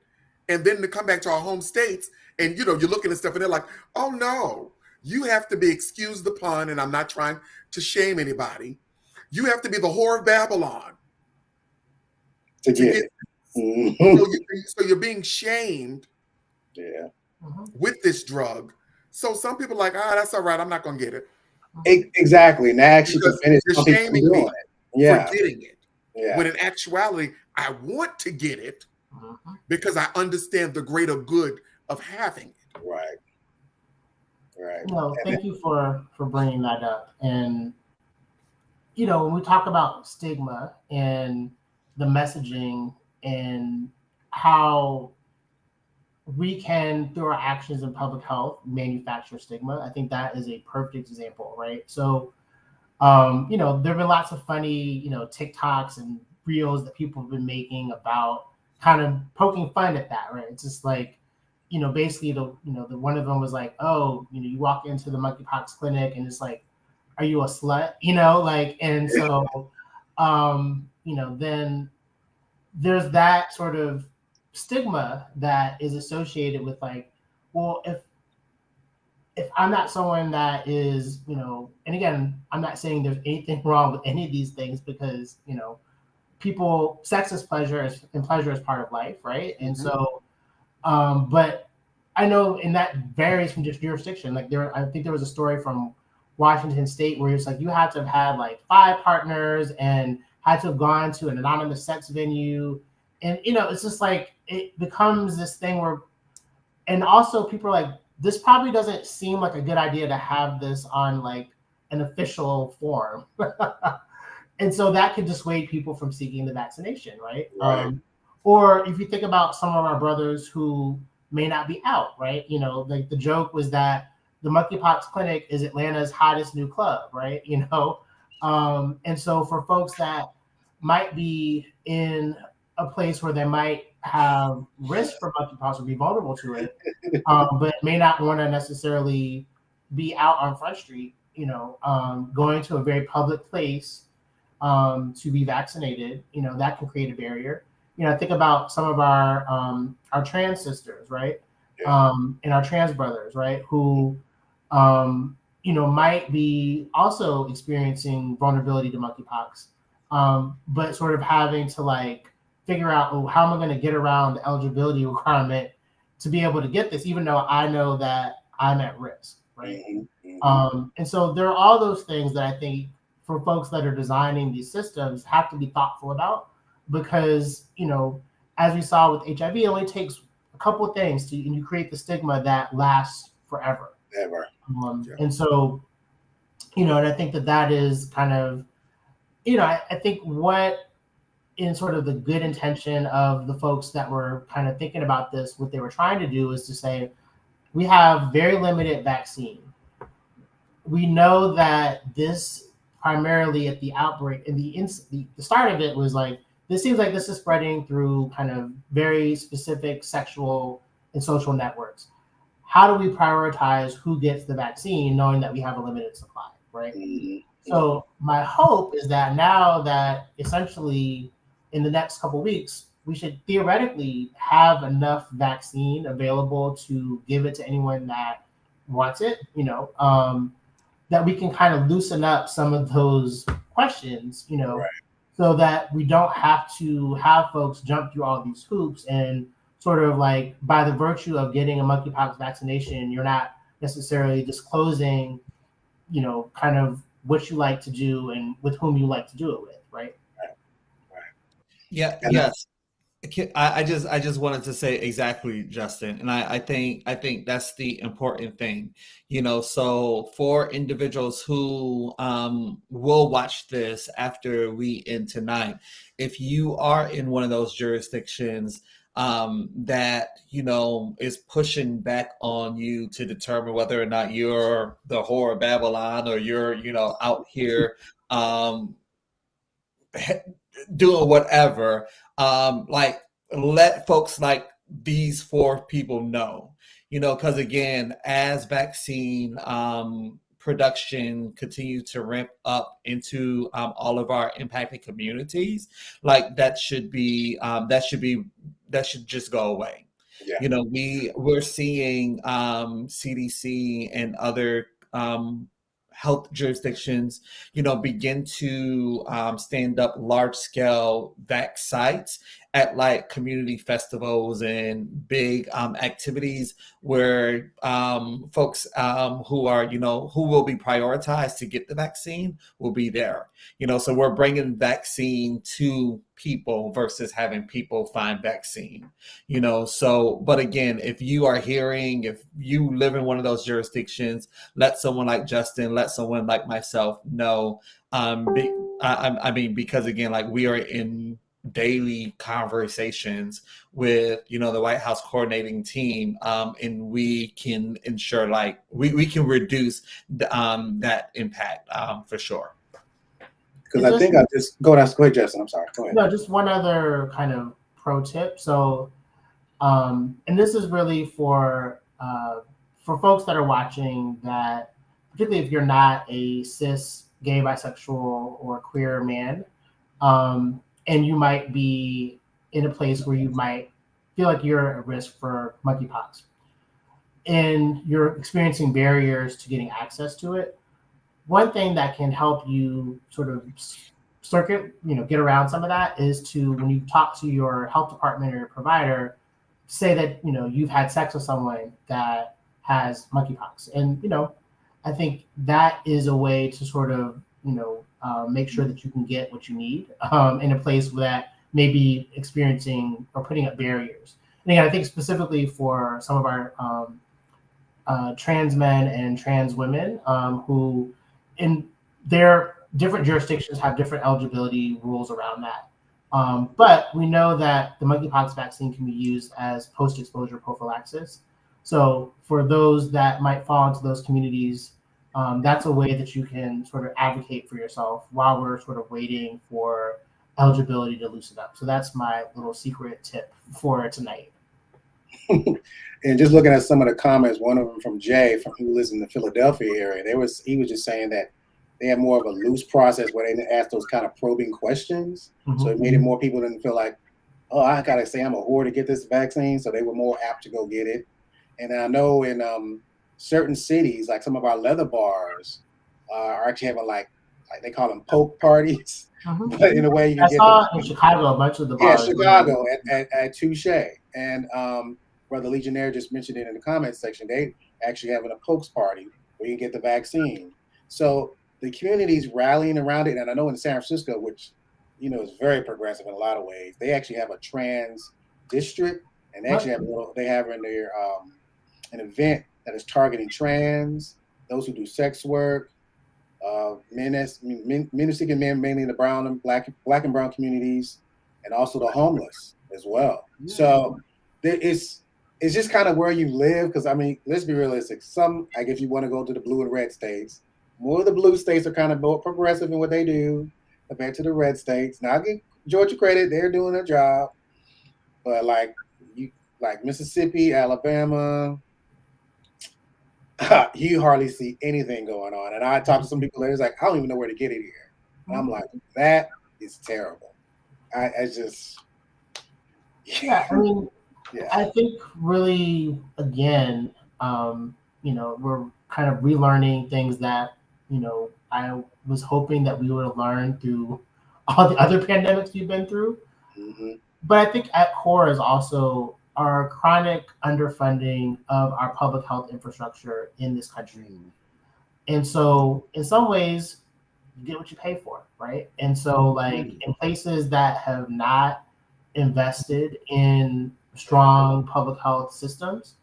and then to come back to our home states and, you're looking at stuff and they're like, oh no, you have to be, excuse the pun, and I'm not trying to shame anybody, you have to be the whore of Babylon to get it. Mm-hmm. So you're being shamed with this drug. So some people are like, that's all right, I'm not going to get it. Exactly. And actually, you're shaming me for getting it. Yeah. When in actuality, I want to get it because I understand the greater good of having it. Right. Right. No, thank you for bringing that up. And when we talk about stigma and the messaging and how we can, through our actions in public health, manufacture stigma, I think that is a perfect example, right? So, there have been lots of funny, TikToks and reels that people have been making about kind of poking fun at that, right? It's just like, basically the one of them was like, oh, you walk into the monkeypox clinic and it's like, are you a slut? And so, then there's that sort of stigma that is associated with like, well, if I'm not someone that is, and again, I'm not saying there's anything wrong with any of these things because, sex is pleasure and pleasure is part of life, right? And so, but I know, and that varies from just jurisdiction. Like I think there was a story from Washington State, where it's like you had to have had like 5 partners and had to have gone to an anonymous sex venue. And, it's just like it becomes this thing where, and also people are like, this probably doesn't seem like a good idea to have this on like an official form. And so that could dissuade people from seeking the vaccination, right? Right. Or if you think about some of our brothers who may not be out, right? Like the joke was that the monkeypox clinic is Atlanta's hottest new club, right? And so for folks that might be in a place where they might have risk for monkeypox or be vulnerable to it, but may not want to necessarily be out on Front Street, going to a very public place to be vaccinated, that can create a barrier. Think about some of our trans sisters, right? Yeah. And our trans brothers, right? Who, might be also experiencing vulnerability to monkeypox, but sort of having to like figure out, oh, how am I going to get around the eligibility requirement to be able to get this, even though I know that I'm at risk, right? And so there are all those things that I think for folks that are designing these systems have to be thoughtful about, because, as we saw with HIV, it only takes a couple of things and you create the stigma that lasts forever. Ever. And so, and I think that is kind of, I think what in sort of the good intention of the folks that were kind of thinking about this, what they were trying to do is to say, we have very limited vaccine. We know that this primarily at the outbreak in the start of it was like, this seems like this is spreading through kind of very specific sexual and social networks. How do we prioritize who gets the vaccine, knowing that we have a limited supply, right? So my hope is that now that essentially in the next couple of weeks, we should theoretically have enough vaccine available to give it to anyone that wants it, that we can kind of loosen up some of those questions, Right. so that we don't have to have folks jump through all these hoops and sort of like by the virtue of getting a monkeypox vaccination, you're not necessarily disclosing, kind of what you like to do and with whom you like to do it with, right? Yeah. And Yes. I just wanted to say exactly, Justin, and I think that's the important thing, So for individuals who will watch this after we end tonight, if you are in one of those jurisdictions that is pushing back on you to determine whether or not you're the whore of Babylon or you're out here doing whatever, like let folks like these 4 people know, because again, as vaccine production continues to ramp up into all of our impacted communities, like that should just go away. yeah. We're seeing CDC and other health jurisdictions, begin to stand up large scale vac sites at like community festivals and big activities where folks who are, who will be prioritized to get the vaccine will be there. So we're bringing vaccine to people versus having people find vaccine, So, but again, if you live in one of those jurisdictions, let someone like Justin, let someone like myself know. Because again, like we are in daily conversations with the White House coordinating team, and we can ensure like we can reduce that impact for sure. Because I think I just go ahead, Justin. I'm sorry. Go ahead. No, just one other kind of pro tip. So, and this is really for folks that are watching, that particularly if you're not a cis, gay, bisexual, or queer man, and you might be in a place where you might feel like you're at risk for monkeypox, and you're experiencing barriers to getting access to it. One thing that can help you sort of get around some of that is to, when you talk to your health department or your provider, say that, you've had sex with someone that has monkeypox. And, I think that is a way to sort of, make sure that you can get what you need in a place that may be experiencing or putting up barriers. And again, I think specifically for some of our trans men and trans women who in their different jurisdictions have different eligibility rules around that. But we know that the monkeypox vaccine can be used as post-exposure prophylaxis. So for those that might fall into those communities, that's a way that you can sort of advocate for yourself while we're sort of waiting for eligibility to loosen up. So that's my little secret tip for tonight. And just looking at some of the comments, one of them from Jay, who lives in the Philadelphia area, he was just saying that they have more of a loose process where they didn't ask those kind of probing questions. Mm-hmm. So it made it more people didn't feel like, oh, I gotta say I'm a whore to get this vaccine. So they were more apt to go get it. And I know in certain cities, like some of our leather bars are actually having like they call them poke parties. Mm-hmm. But in a way, you can saw in Chicago a bunch of the bars. Yeah, Chicago at Touche. And Brother Legionnaire just mentioned it in the comments section. They actually having a pokes party where you can get the vaccine. So the community's rallying around it. And I know in San Francisco, which, is very progressive in a lot of ways, they actually have a trans district. And they actually have in their an event that is targeting trans, those who do sex work, men who seek men, mainly in the black and brown communities, and also the homeless as well. Yeah. So it's just kind of where you live, because I mean, let's be realistic. Some, like if you want to go to the blue and red states, more of the blue states are kind of more progressive in what they do compared to the red states. Now I give Georgia credit; they're doing their job, but like Mississippi, Alabama, you hardly see anything going on. And I talked to some people there, like, I don't even know where to get it here. And I'm like, that is terrible. I just I mean. Yeah. I think really, again, we're kind of relearning things that, I was hoping that we would have learned through all the other pandemics we've been through. Mm-hmm. But I think at core is also our chronic underfunding of our public health infrastructure in this country. And so in some ways, you get what you pay for, right? And so like in places that have not invested in strong public health systems,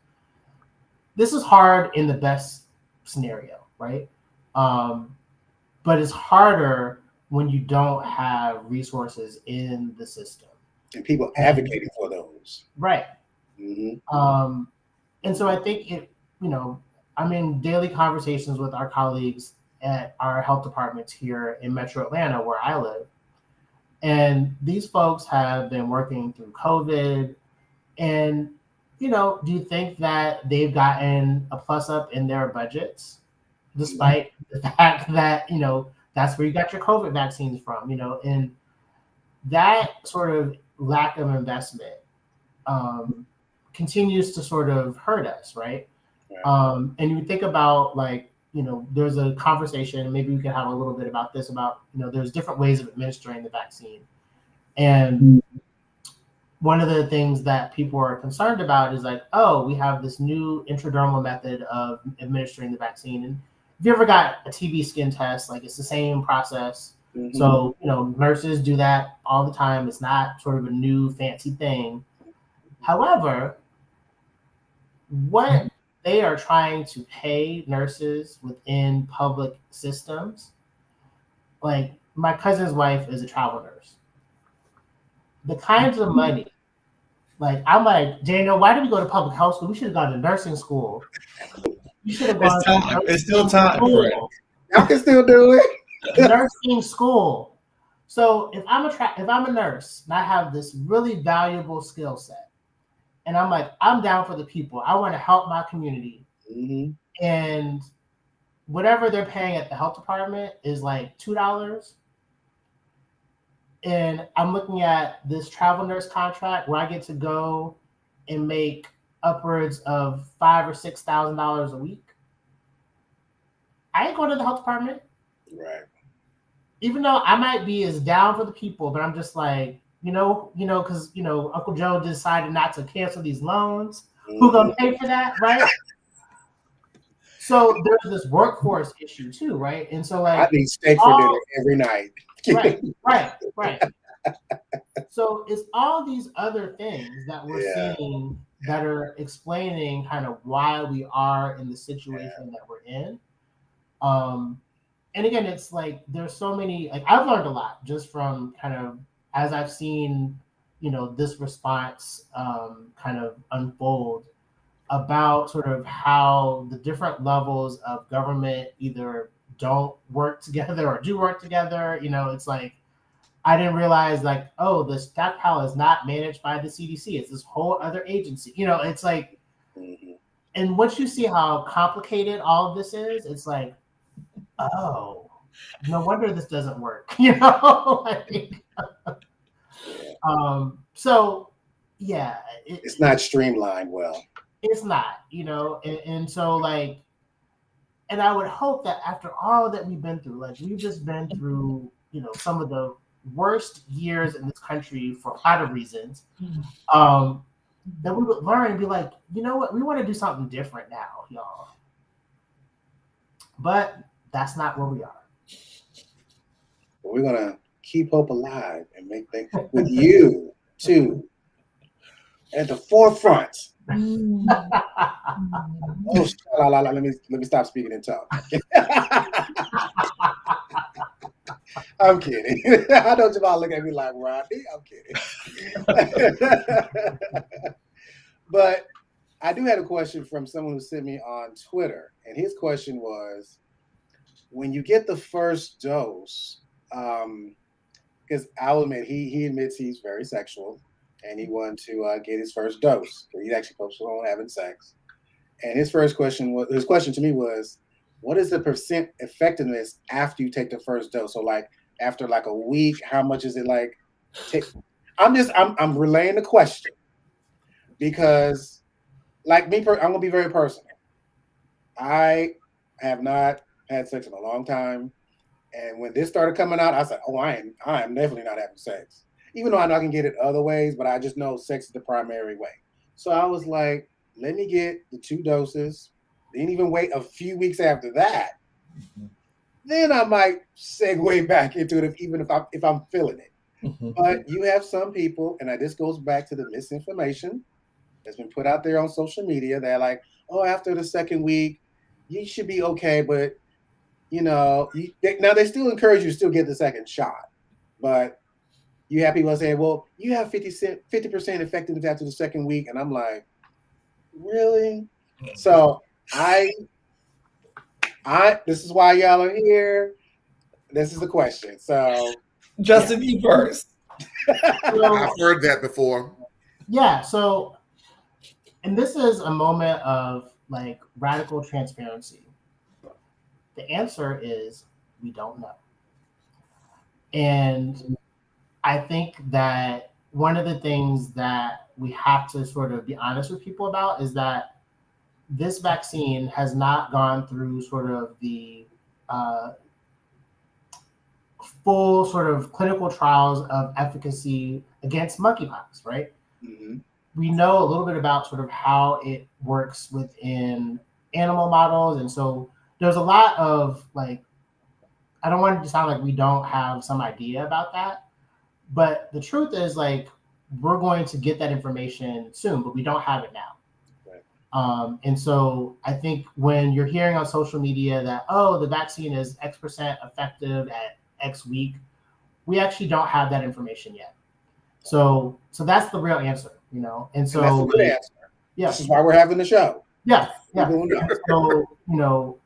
this is hard in the best scenario, right? But it's harder when you don't have resources in the system and people advocating for those, right? Mm-hmm. And so I think I'm in daily conversations with our colleagues at our health departments here in Metro Atlanta, where I live, and these folks have been working through COVID. And, do you think that they've gotten a plus up in their budgets, despite the fact that, that's where you got your COVID vaccines from, and that sort of lack of investment continues to sort of hurt us, right? And you think about there's a conversation, maybe we can have a little bit about this, about, there's different ways of administering the vaccine. And one of the things that people are concerned about is like, oh, we have this new intradermal method of administering the vaccine. And if you ever got a TB skin test, like it's the same process. Mm-hmm. So, nurses do that all the time. It's not sort of a new fancy thing. However, what they are trying to pay nurses within public systems, like my cousin's wife is a travel nurse. The kinds of money, like I'm like, Daniel, why did we go to public health school? We should have gone to nursing school. You should have gone. It's still time for it. Y'all can still do it. Nursing school. So if I'm a nurse and I have this really valuable skill set, and I'm like, I'm down for the people. I want to help my community, and whatever they're paying at the health department is like $2. And I'm looking at this travel nurse contract where I get to go and make upwards of $5,000 or $6,000 a week. I ain't going to the health department. Right. Even though I might be as down for the people, but I'm just like, because Uncle Joe decided not to cancel these loans. Who's gonna pay for that, right? So there's this workforce issue too, right? And so I like need steak for dinner every night. right. So it's all these other things that we're seeing that are explaining kind of why we are in the situation that we're in. And again, it's like there's so many, like I've learned a lot just from kind of as I've seen, this response kind of unfold about sort of how the different levels of government either don't work together or do work together. It's like I didn't realize like, oh, the stockpile is not managed by the CDC. It's this whole other agency. It's like, and once you see how complicated all of this is, it's like, oh, no wonder this doesn't work. Like, so yeah, it's not streamlined well. It's not, and so like, and I would hope that after all that we've been through, like we've just been through, some of the worst years in this country for a lot of reasons, that we would learn and be like, you know what, we want to do something different now, y'all. But that's not where we are. But we're gonna keep hope alive and make things with you too at the forefront. Oh, let me stop speaking in tongues. I'm kidding. I know Jamal look at me like, Rodney, I'm kidding. But I do have a question from someone who sent me on Twitter, and his question was, when you get the first dose, because I'll admit he admits he's very sexual, and he wanted to get his first dose. He's actually focused on having sex, and his question to me was, what is the percent effectiveness after you take the first dose? So like after like a week, how much is it like? I'm relaying the question because like me, I'm gonna be very personal. I have not had sex in a long time, and when this started coming out, I said, "Oh, I am definitely not having sex." Even though I know I can get it other ways, but I just know sex is the primary way. So I was like, "Let me get the 2 doses." Didn't even wait a few weeks after that. Then I might segue back into it if I'm feeling it. But you have some people, and this goes back to the misinformation that's been put out there on social media. They're like, "Oh, after the second week, you should be okay." But now they still encourage you to still get the second shot. But you have people saying, "Well, you have 50% effectiveness after the second week," and I'm like, "Really?" So this is why y'all are here. This is the question. So Justin, you first. I've heard that before. Yeah. So, and this is a moment of like radical transparency. The answer is we don't know. And I think that one of the things that we have to sort of be honest with people about is that this vaccine has not gone through sort of the full sort of clinical trials of efficacy against monkeypox, right? Mm-hmm. We know a little bit about sort of how it works within animal models. And so there's a lot of like, I don't want it to sound like we don't have some idea about that, but the truth is like, we're going to get that information soon, but we don't have it now. Right. And so I think when you're hearing on social media that, oh, the vaccine is X% effective at X week, we actually don't have that information yet. So that's the real answer, And so that's a good answer. Yeah. This is why we're having the show. Yeah. So,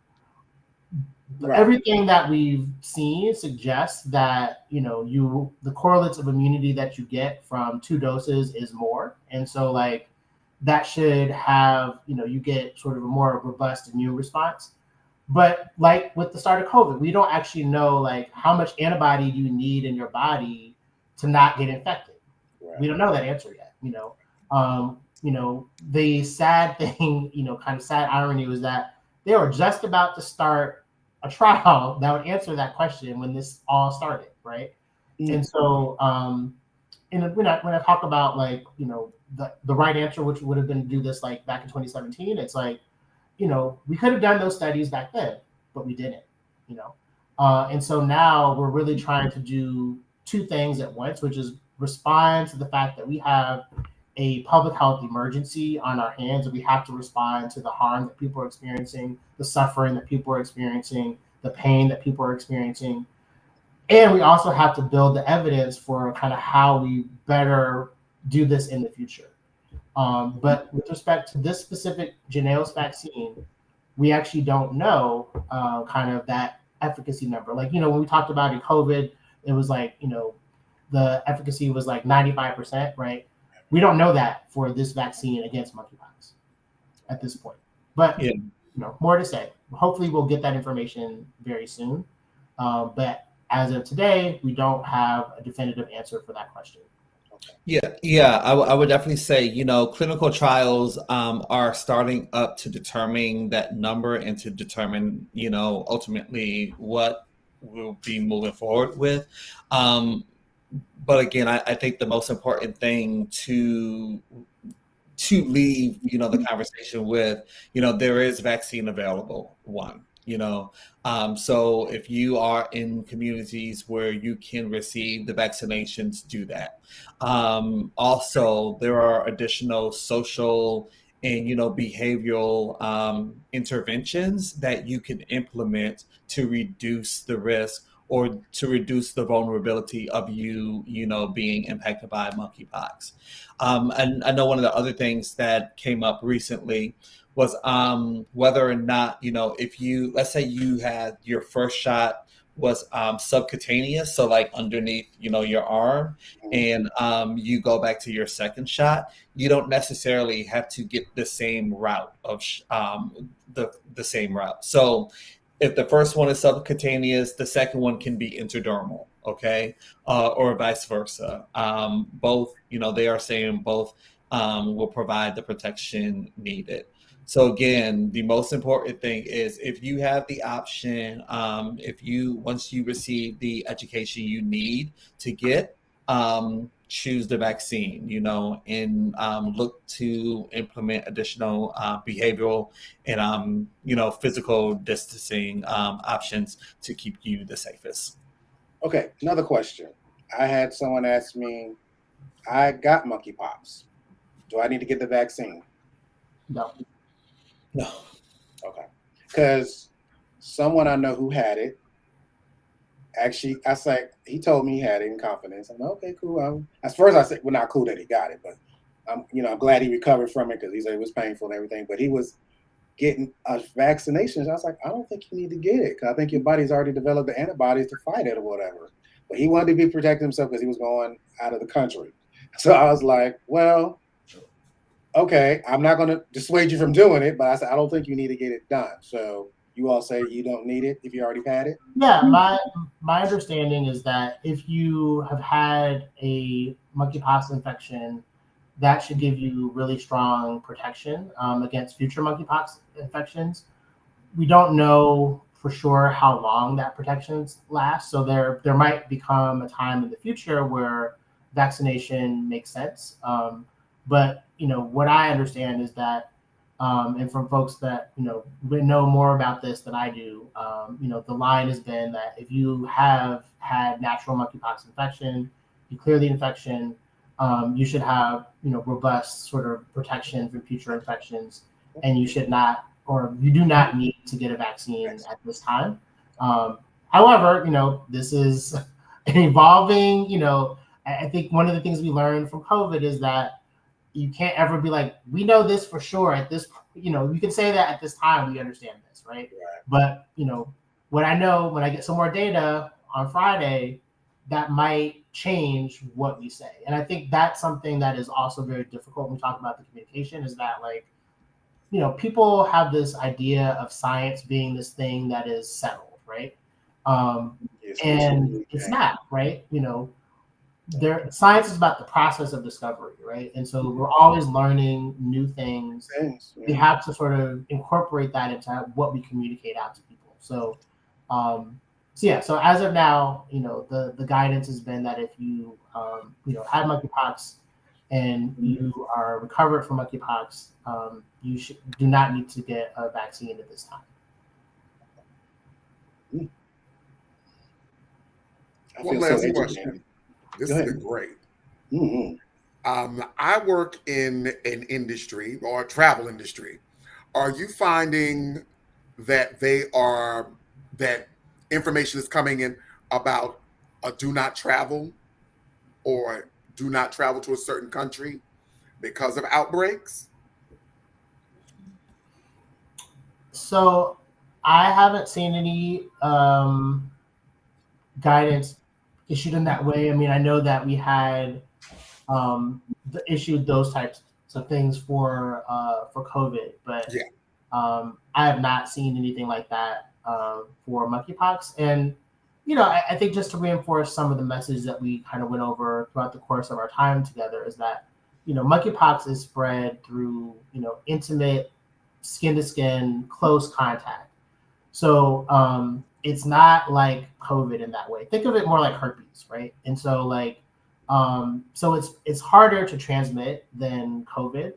right. Everything that we've seen suggests that, the correlates of immunity that you get from 2 doses is more. And so like that should have, you get sort of a more robust immune response. But like with the start of COVID, we don't actually know like how much antibody do you need in your body to not get infected. Right. We don't know that answer yet, the sad thing, kind of sad irony was that they were just about to start a trial that would answer that question when this all started, right? Mm-hmm. And so, and when I talk about like, the right answer, which would have been to do this like back in 2017, it's like, we could have done those studies back then, but we didn't, and so now we're really trying to do two things at once, which is respond to the fact that we have a public health emergency on our hands, and we have to respond to the harm that people are experiencing, the suffering that people are experiencing, the pain that people are experiencing. And we also have to build the evidence for kind of how we better do this in the future. But with respect to this specific Jynneos vaccine, we actually don't know kind of that efficacy number. Like, when we talked about in COVID, it was like, the efficacy was like 95%, right? We don't know that for this vaccine against monkeypox at this point. But, more to say. Hopefully we'll get that information very soon. But as of today, we don't have a definitive answer for that question. Yeah. I would definitely say, clinical trials are starting up to determine that number and to determine, ultimately what we'll be moving forward with. But again, I think the most important thing to leave, the conversation with, there is vaccine available, one. So if you are in communities where you can receive the vaccinations, do that. Also, there are additional social and behavioral interventions that you can implement to reduce the risk or to reduce the vulnerability of you being impacted by monkeypox. And I know one of the other things that came up recently was whether or not, if let's say you had your first shot was subcutaneous, so like underneath, your arm, and you go back to your second shot, you don't necessarily have to get the same route of the same route. So if the first one is subcutaneous, the second one can be intradermal, okay, or vice versa. Both, they are saying both will provide the protection needed. So again, the most important thing is if you have the option, once you receive the education you need to get, choose the vaccine, and look to implement additional behavioral and, physical distancing options to keep you the safest. Okay, another question. I had someone ask me, I got monkeypox. Do I need to get the vaccine? No. Okay. Because someone I know who had it, actually, he told me he had it in confidence. I'm like, okay, cool. At first I said, well, not cool that he got it, but I'm glad he recovered from it because he said it was painful and everything. But he was getting vaccinations. I was like, I don't think you need to get it because I think your body's already developed the antibodies to fight it or whatever. But he wanted to be protecting himself because he was going out of the country. So I was like, well, okay, I'm not going to dissuade you from doing it, but I said, I don't think you need to get it done. So you all say you don't need it if you already had it? Yeah, my understanding is that if you have had a monkeypox infection, that should give you really strong protection against future monkeypox infections. We don't know for sure how long that protection lasts, so there might become a time in the future where vaccination makes sense. But what I understand is that, and from folks that know more about this than I do, the line has been that if you have had natural monkeypox infection, you clear the infection, you should have robust sort of protection from future infections, and you should not, or you do not need to get a vaccine at this time. However, this is an evolving. I think one of the things we learned from COVID is that you can't ever be like, we know this for sure at this, you can say that at this time, we understand this, right? But, what I know when I get some more data on Friday, that might change what we say. And I think that's something that is also very difficult when we talk about the communication is that people have this idea of science being this thing that is settled, right? And it's not, right? Science is about the process of discovery, right? And so we're always learning new things. We have to sort of incorporate that into what we communicate out to people. So as of now, the guidance has been that if you had monkeypox, and you are recovered from monkeypox, you do not need to get a vaccine at this time. One last question. This has been great. I work in an industry or a travel industry. Are you finding that that information is coming in about a do not travel or do not travel to a certain country because of outbreaks? So I haven't seen any guidance issued in that way. I mean, I know that we had issued those types of things for COVID, but yeah. I have not seen anything like that for monkeypox. And I think just to reinforce some of the messages that we kind of went over throughout the course of our time together is that monkeypox is spread through intimate, skin to skin, close contact. So it's not like COVID in that way. Think of it more like herpes, right? And so so it's harder to transmit than COVID,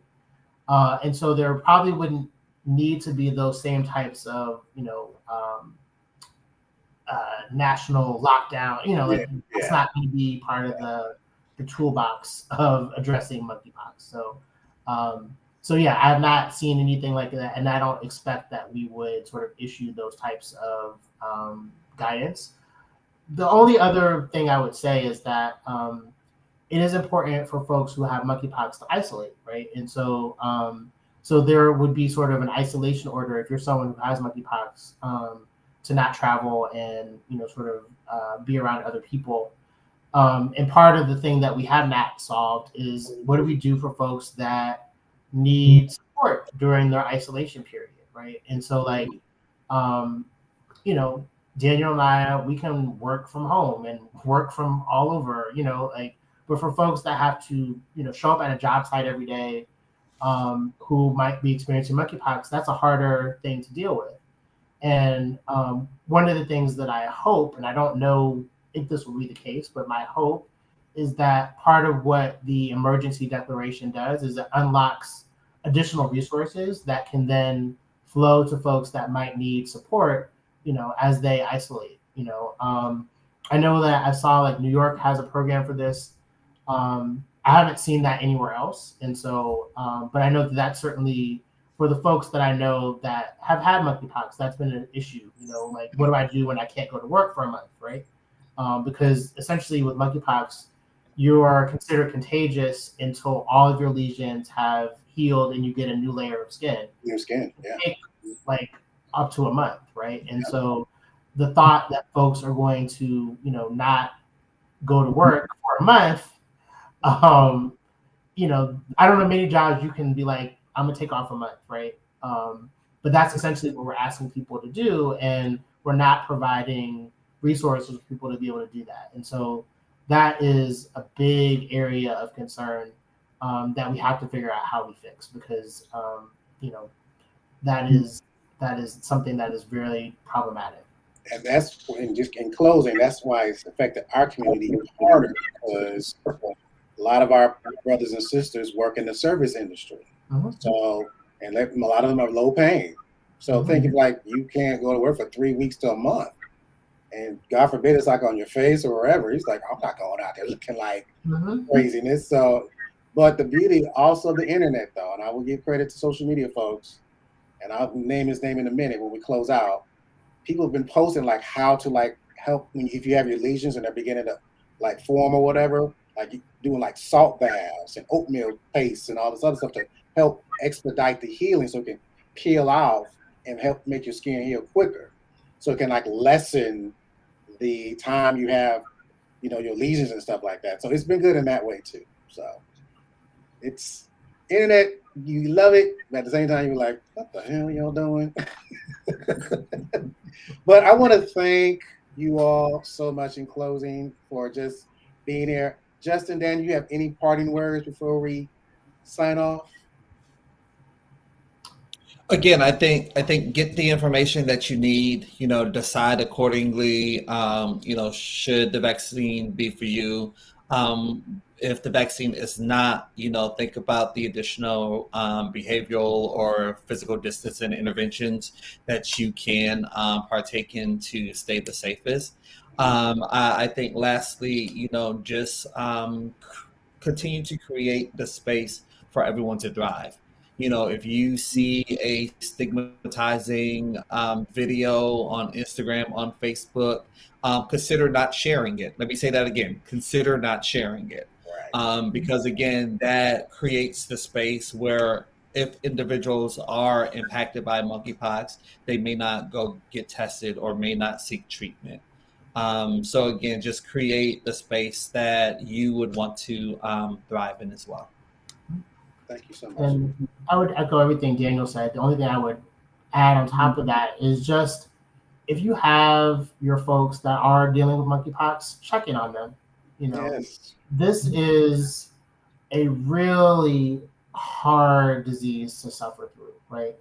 and so there probably wouldn't need to be those same types of national lockdown. It's not going to be part of the toolbox of addressing monkeypox. So yeah, I have not seen anything like that, and I don't expect that we would sort of issue those types of guidance. The only other thing I would say is that it is important for folks who have monkeypox to isolate, right? And so so there would be sort of an isolation order if you're someone who has monkeypox to not travel and sort of be around other people. And part of the thing that we have not solved is what do we do for folks that need support during their isolation period, right? And so Daniel and I, we can work from home and work from all over, but for folks that have to, show up at a job site every day, who might be experiencing monkeypox, that's a harder thing to deal with. And one of the things that I hope, and I don't know if this will be the case, but my hope is that part of what the emergency declaration does is it unlocks additional resources that can then flow to folks that might need support, as they isolate. I know that I saw New York has a program for this. I haven't seen that anywhere else, and so, but I know that that's certainly for the folks that I know that have had monkeypox. That's been an issue. What do I do when I can't go to work for a month, right? Because essentially with monkeypox, you are considered contagious until all of your lesions have healed and you get a new layer of skin. New skin, yeah. Take, up to a month, right? And so the thought that folks are going to, not go to work for a month, I don't know many jobs you can be like, I'm gonna take off a month, right? But that's essentially what we're asking people to do, and we're not providing resources for people to be able to do that. And so that is a big area of concern that we have to figure out how we fix, because that is something that is really problematic. And that's, and just in closing, that's why it's affected our community harder, because a lot of our brothers and sisters work in the service industry. Mm-hmm. So, and a lot of them are low paying. So think of you can't go to work for 3 weeks to a month. And God forbid it's on your face or wherever. He's like, I'm not going out there looking like craziness. So, but the beauty also of the internet, though, and I will give credit to social media folks, and I'll name his name in a minute when we close out. People have been posting how to help if you have your lesions and they're beginning to form or whatever, doing salt baths and oatmeal paste and all this other stuff to help expedite the healing, so it can peel off and help make your skin heal quicker, so it can lessen the time you have, your lesions and stuff like that. So it's been good in that way too. So it's internet, you love it, but at the same time you're like, what the hell y'all doing? But I want to thank you all so much in closing for just being here. Justin, Dan, you have any parting words before we sign off? Again, I think get the information that you need, decide accordingly, should the vaccine be for you. If the vaccine is not, think about the additional behavioral or physical distancing interventions that you can partake in to stay the safest. I think lastly, just continue to create the space for everyone to thrive. If you see a stigmatizing video on Instagram, on Facebook, consider not sharing it. Let me say that again. Consider not sharing it. Right. Because again, that creates the space where if individuals are impacted by monkeypox, they may not go get tested or may not seek treatment. So again, just create the space that you would want to thrive in as well. Thank you so much. And I would echo everything Daniel said. The only thing I would add on top of that is just if you have your folks that are dealing with monkeypox, check in on them. Yes. This is a really hard disease to suffer through, right?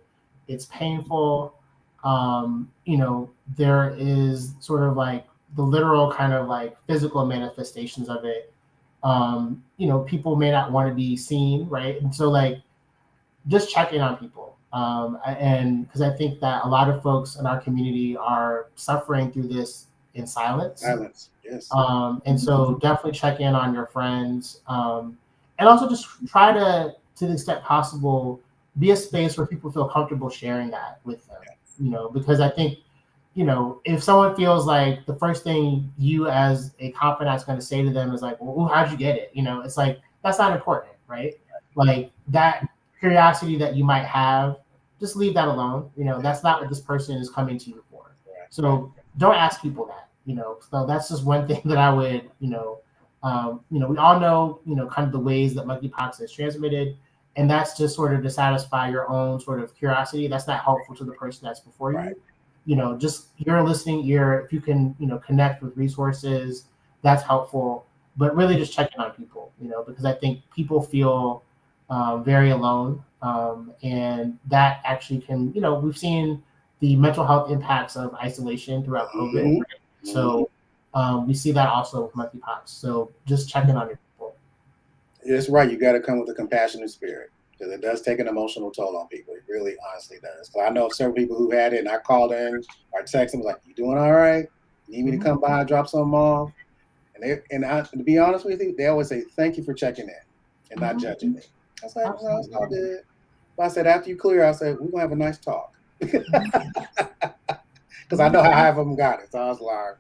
It's painful. There is sort of like the literal kind of like physical manifestations of it. People may not want to be seen, right? And so like just check in on people. And because I think that a lot of folks in our community are suffering through this in silence. Silence, yes. And so definitely check in on your friends. And also just try to the extent possible, be a space where people feel comfortable sharing that with them, because I think, if someone feels like the first thing you as a confidant is going to say to them is like, well, how'd you get it? It's like, that's not important, right? Like that curiosity that you might have, just leave that alone. That's not what this person is coming to you for. So don't ask people that, so that's just one thing that I would, we all know, kind of the ways that monkeypox is transmitted, and that's just sort of to satisfy your own sort of curiosity. That's not helpful to the person that's before you. Right. Just your listening ear, if you can, connect with resources, that's helpful. But really just checking on people, because I think people feel very alone. And that actually can, we've seen the mental health impacts of isolation throughout COVID. Mhm. Right? So we see that also with monkeypox. So just checking on your people. It's right. You got to come with a compassionate spirit because it does take an emotional toll on people. It really, honestly does. So I know several people who had it, and I called in or texted them like, "You doing all right? Need me to come by and drop something off?" And to be honest with you, they always say, "Thank you for checking in and not judging me." I was like, "No, it's all good." But I said, after you clear, I said, "We're gonna have a nice talk," because I know how half of them got it. So I was like,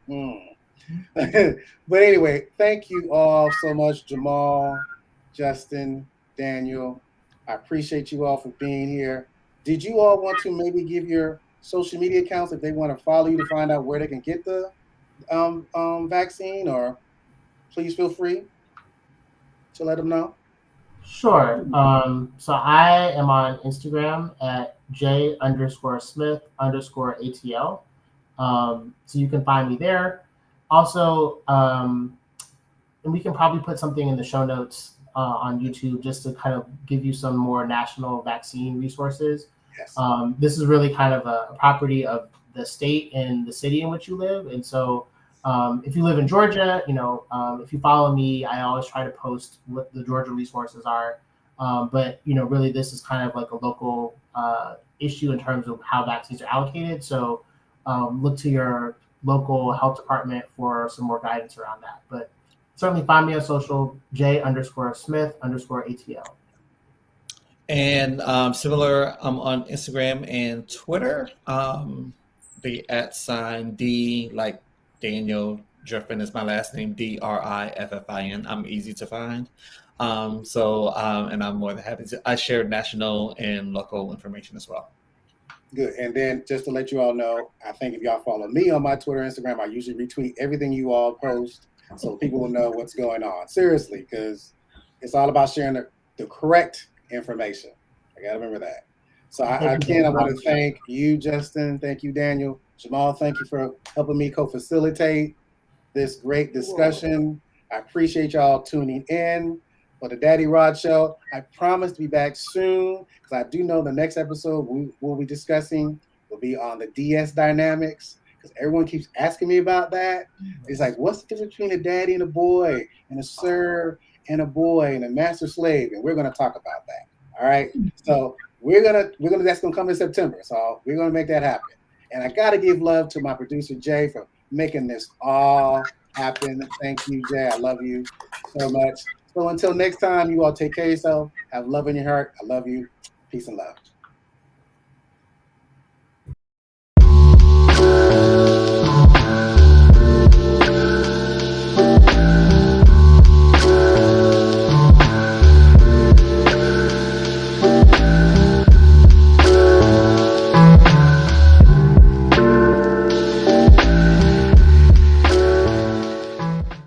But anyway, thank you all so much, Jamal, Justin, Daniel. I appreciate you all for being here. Did you all want to maybe give your social media accounts if they want to follow you to find out where they can get the vaccine, or please feel free to let them know? Sure. So I am on Instagram at J_Smith_ATL. So you can find me there. Also, and we can probably put something in the show notes on YouTube just to kind of give you some more national vaccine resources. Yes. This is really kind of a property of the state and the city in which you live. And so if you live in Georgia, if you follow me, I always try to post what the Georgia resources are. But, really this is kind of like a local issue in terms of how vaccines are allocated. So look to your local health department for some more guidance around that. But certainly find me on social, J_Smith_ATL. And similar on Instagram and Twitter, the @D like Daniel Driffin is my last name, DRIFFIN. I'm easy to find. And I'm more than happy to. I share national and local information as well. Good. And then just to let you all know, I think if y'all follow me on my Twitter, Instagram, I usually retweet everything you all post so people will know what's going on. Seriously, because it's all about sharing the correct information. I got to remember that. So I want to thank you, Justin. Thank you, Daniel. Jamal, thank you for helping me co-facilitate this great discussion. I appreciate y'all tuning in for the Daddy Rod Show. I promise to be back soon because I do know the next episode we'll be discussing will be on the DS dynamics. because everyone keeps asking me about that. It's like, what's the difference between a daddy and a boy, and a serf and a boy, and a master slave? And we're going to talk about that. All right. So that's gonna come in September. So we're gonna make that happen. And I gotta give love to my producer Jay for making this all happen. Thank you, Jay. I love you so much. So until next time, you all take care of yourself. Have love in your heart. I love you. Peace and love.